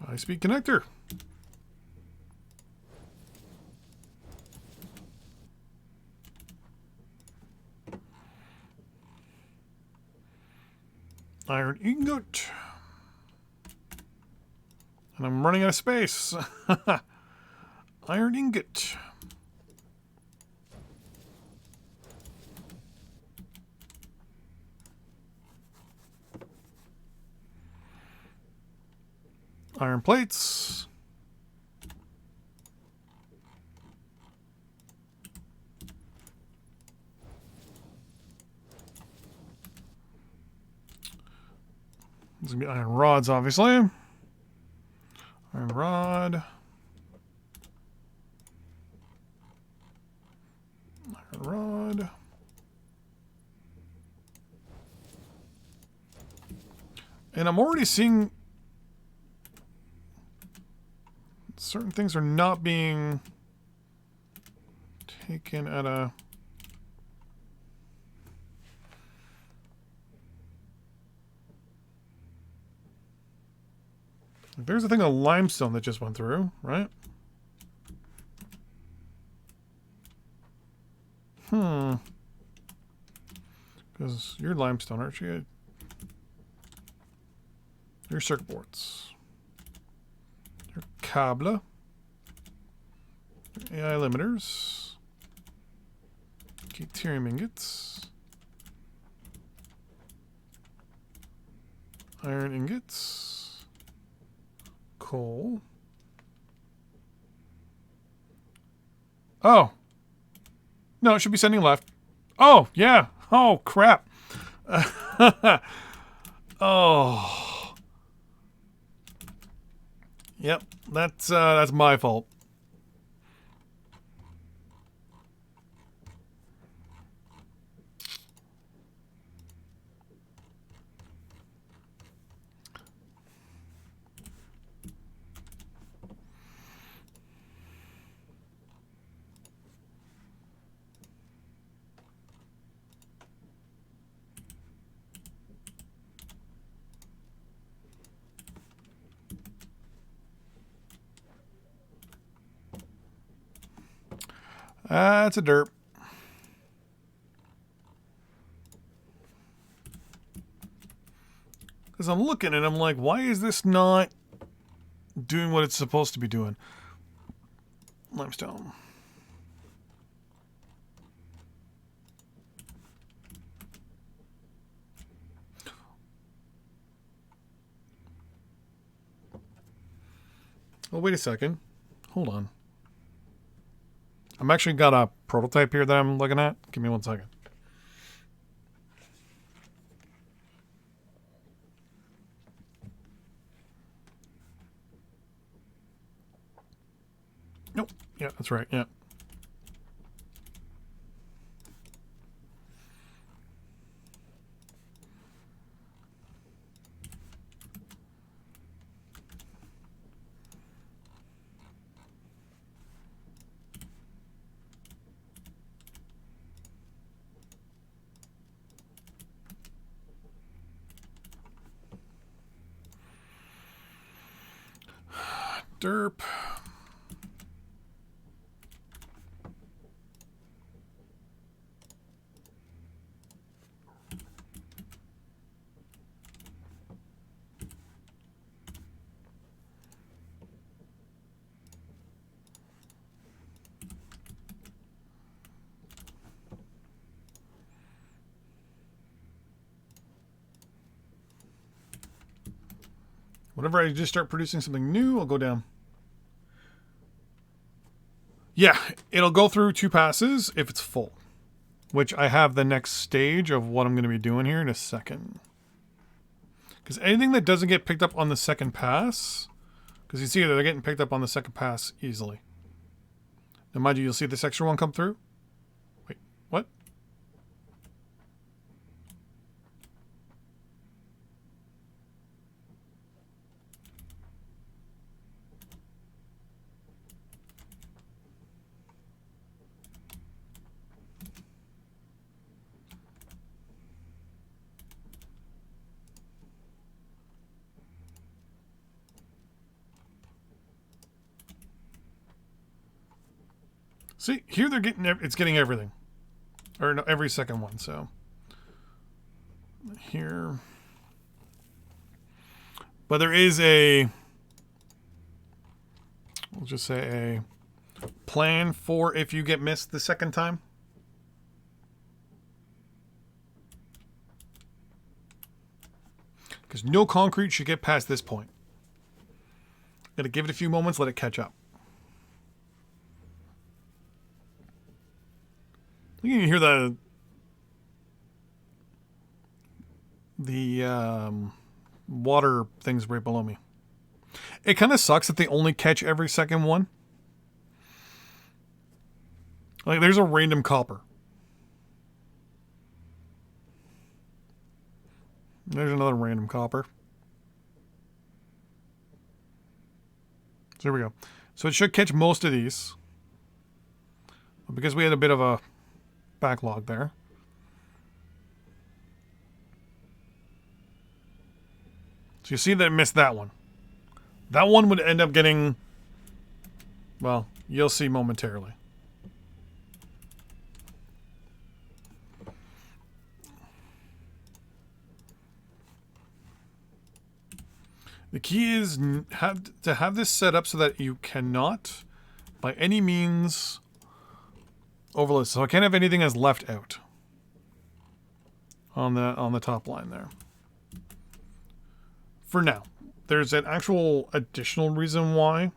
High-speed connector. Iron ingot. And I'm running out of space. Iron ingot. Iron plates. There's going to be iron rods, obviously. Iron rod. Iron rod. And I'm already seeing certain things are not being taken at a... There's a thing of limestone that just went through, right? Because you're limestone, aren't you? Your circuit boards. Your cable. Your AI limiters. Deuterium ingots. Iron ingots. Coal. Oh. No, it should be sending left. Oh, yeah. Oh, crap. Oh. Yep, that's my fault. That's a derp. Because I'm looking and I'm like, why is this not doing what it's supposed to be doing? Limestone. Oh, wait a second. Hold on. I'm actually got a prototype here that I'm looking at. Give me 1 second. Nope. Yeah, that's right. Yeah. Derp. Whenever I just start producing something new, I'll go down. Yeah, it'll go through 2 passes if it's full. Which I have the next stage of what I'm going to be doing here in a second. Because anything that doesn't get picked up on the second pass... Because you see that they're getting picked up on the second pass easily. Now mind you, you'll see this extra one come through. Wait, what? See, here they're getting, it's getting everything. Or no, every second one, so. Here. But there is a, we'll just say a plan for if you get missed the second time. Because no concrete should get past this point. Gotta give it a few moments, let it catch up. You can hear the water things right below me. It kind of sucks that they only catch every second one. Like, there's a random copper. There's another random copper. So here we go. So it should catch most of these. But because we had a bit of a backlog there. So you see that it missed that one. That one would end up getting, well, you'll see momentarily. The key is to have this set up so that you cannot, by any means, overload. So I can't have anything as left out on the top line there. For now, there's an actual additional reason why,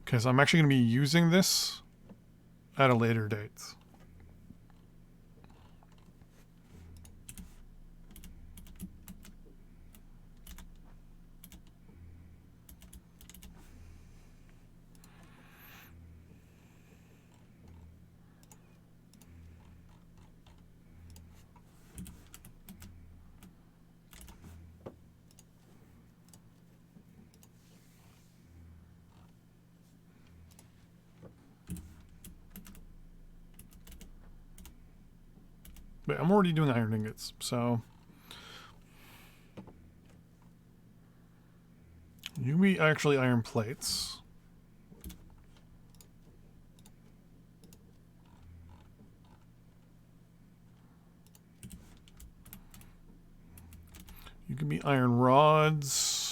because I'm actually going to be using this at a later date. But I'm already doing iron ingots, so you be actually iron plates. You can be iron rods.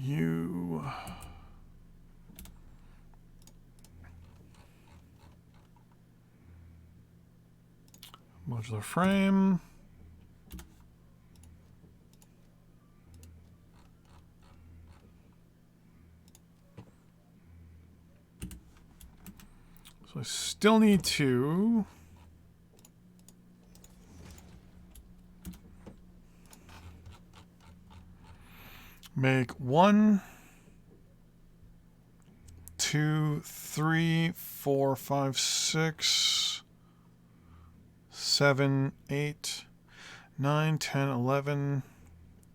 You modular frame. So I still need to make 1, 2, 3, 4, 5, 6, 7, 8, 9, 10, 11,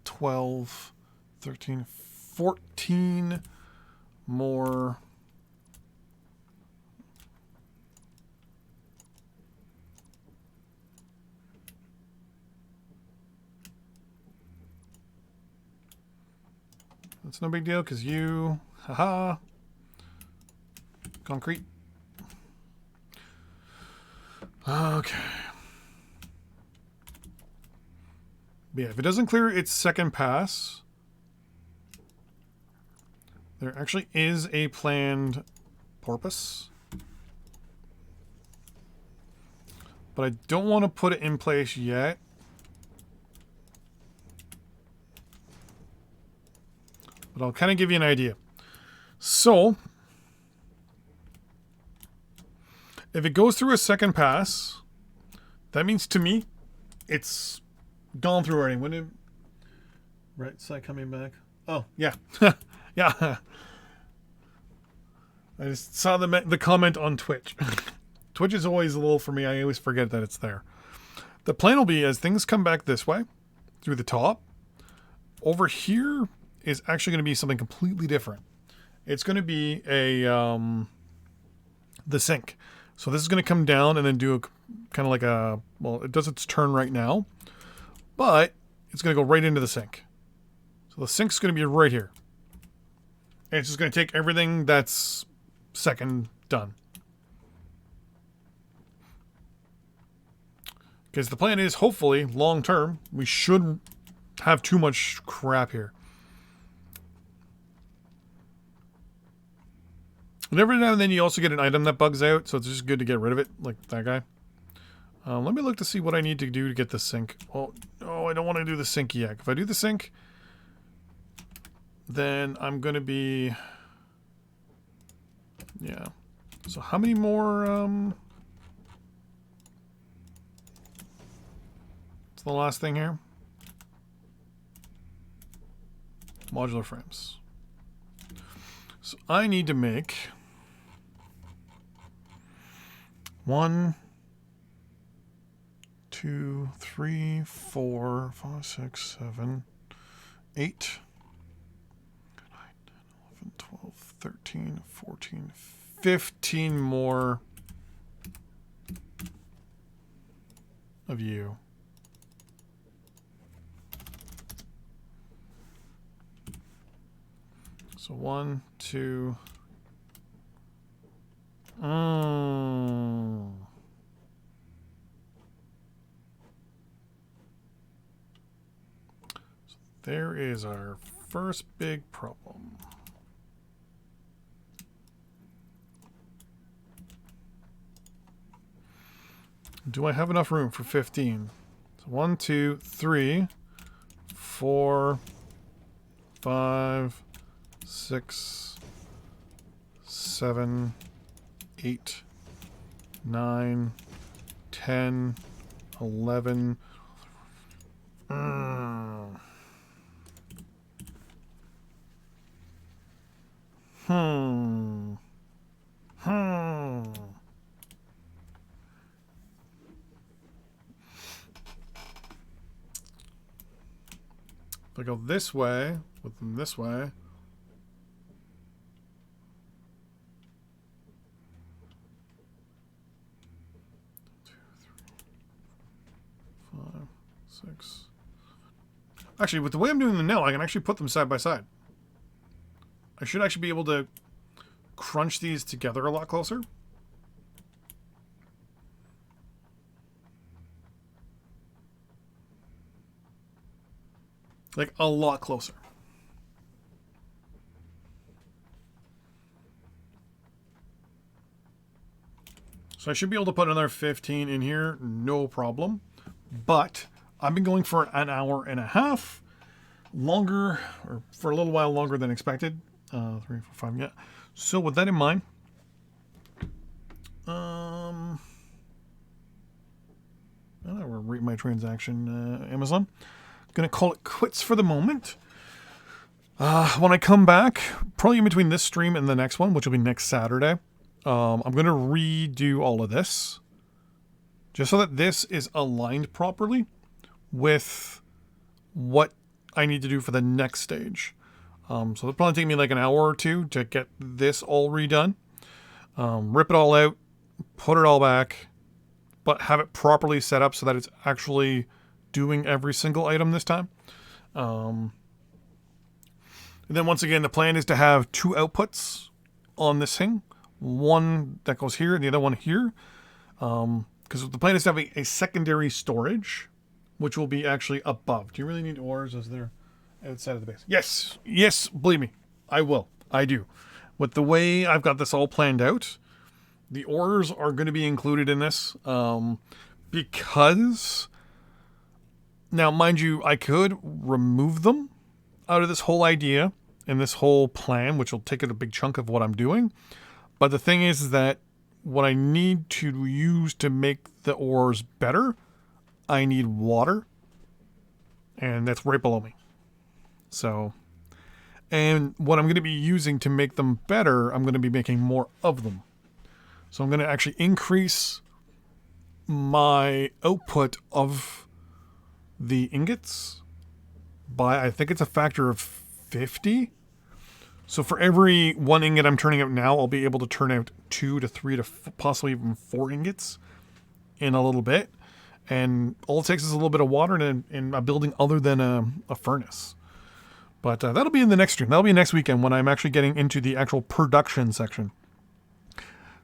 12, 13, 14 more That's no big deal because you, haha, concrete. Okay. But yeah, if it doesn't clear its second pass, there actually is a planned porpoise. But I don't want to put it in place yet. But I'll kind of give you an idea. So, if it goes through a second pass, that means to me, it's gone through already. When it, right side coming back. Oh, yeah. Yeah. I just saw the comment on Twitch. Twitch is always a little for me. I always forget that it's there. The plan will be as things come back this way, through the top, over here is actually going to be something completely different. it's going to be a the sink. So this is going to come down and then do a kind of like a, well, it does its turn right now, but it's going to go right into the sink. So the sink's going to be right here. And it's just going to take everything that's second done. Because the plan is, hopefully, long term, we shouldn't have too much crap here. And every now and then you also get an item that bugs out, so it's just good to get rid of it, like that guy. Let me look to see what I need to do to get the sink. Oh, no, I don't want to do the sink yet. If I do the sink, then I'm going to be... Yeah. So how many more... What's the last thing here? Modular frames. So I need to make... 1, 2, 3, 4, 5, 6, 7, 8, 9, 10, 11, 12, 13, 14, 15 more of you. So 1, 2. So there is our first big problem. Do I have enough room for 15? So 1, 2, 3, 4, 5, 6, 7, 8, 9, 10, 11. If I go this way, with them this way. 5, 6. Actually, with the way I'm doing them now, I can actually put them side by side. I should actually be able to crunch these together a lot closer. Like, a lot closer. So I should be able to put another 15 in here, no problem. But I've been going for an hour and a half. Longer, or for a little while longer than expected. 3, 4, 5, yeah. So with that in mind, I will rate my transaction, Amazon. Gonna call it quits for the moment. When I come back, probably in between this stream and the next one, which will be next Saturday, I'm gonna redo all of this, just so that this is aligned properly with what I need to do for the next stage. So it'll probably take me like an hour or two to get this all redone. Rip it all out, put it all back, but have it properly set up so that it's actually doing every single item this time. And then once again, the plan is to have 2 outputs on this thing. One that goes here and the other one here. Because the plan is to have a secondary storage, which will be actually above. Do you really need ores as they're outside of the base? Yes. Yes, believe me. I will. I do. With the way I've got this all planned out, the ores are going to be included in this. Because... Now, mind you, I could remove them out of this whole idea and this whole plan, which will take a big chunk of what I'm doing. But the thing is that what I need to use to make the ores better, I need water. And that's right below me. So, and what I'm going to be using to make them better, I'm going to be making more of them. So I'm going to actually increase my output of the ingots by, I think it's a factor of 50. So for every 1 ingot I'm turning out now, I'll be able to turn out 2 to 3 to possibly even 4 ingots in a little bit. And all it takes is a little bit of water and a building other than a furnace. But that'll be in the next stream. That'll be next weekend when I'm actually getting into the actual production section.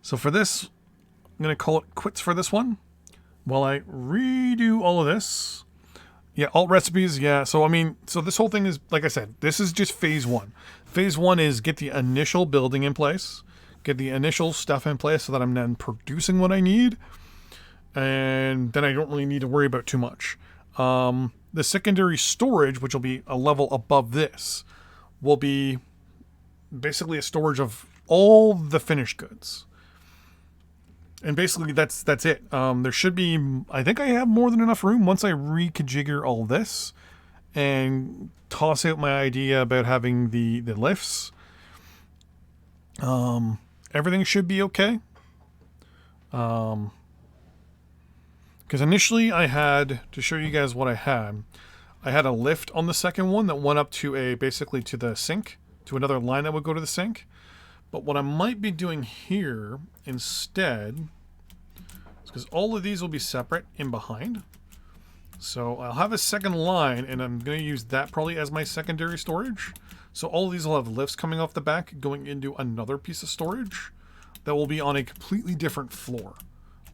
So for this, I'm going to call it quits for this one while I redo all of this. Yeah, alt recipes. Yeah. So, I mean, so this whole thing is, like I said, this is just phase 1. Phase 1 is get the initial building in place, get the initial stuff in place so that I'm then producing what I need. And then I don't really need to worry about too much. The secondary storage, which will be a level above this, will be basically a storage of all the finished goods. And basically that's it. There should be, I think I have more than enough room once I reconfigure all this and toss out my idea about having the lifts. Everything should be okay. Because initially I had, to show you guys what I had a lift on the second one that went up to basically to the sink, to another line that would go to the sink. But what I might be doing here instead is because all of these will be separate in behind. So I'll have a second line and I'm going to use that probably as my secondary storage. So all of these will have lifts coming off the back going into another piece of storage that will be on a completely different floor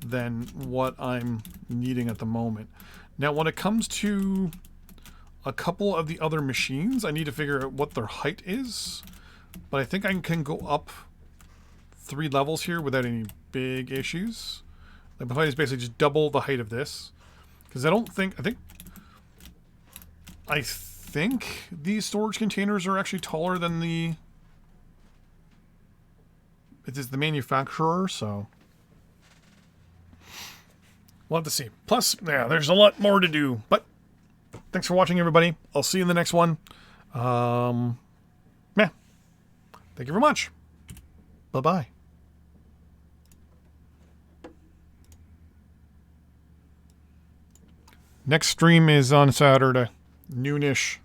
than what I'm needing at the moment. Now, when it comes to a couple of the other machines, I need to figure out what their height is. But I think I can go up 3 levels here without any big issues. Like the height is basically just double the height of this. Because I think these storage containers are actually taller than it is the manufacturer, so we'll have to see. Plus, yeah, there's a lot more to do. But thanks for watching, everybody. I'll see you in the next one. Yeah. Thank you very much. Bye-bye. Next stream is on Saturday, noonish.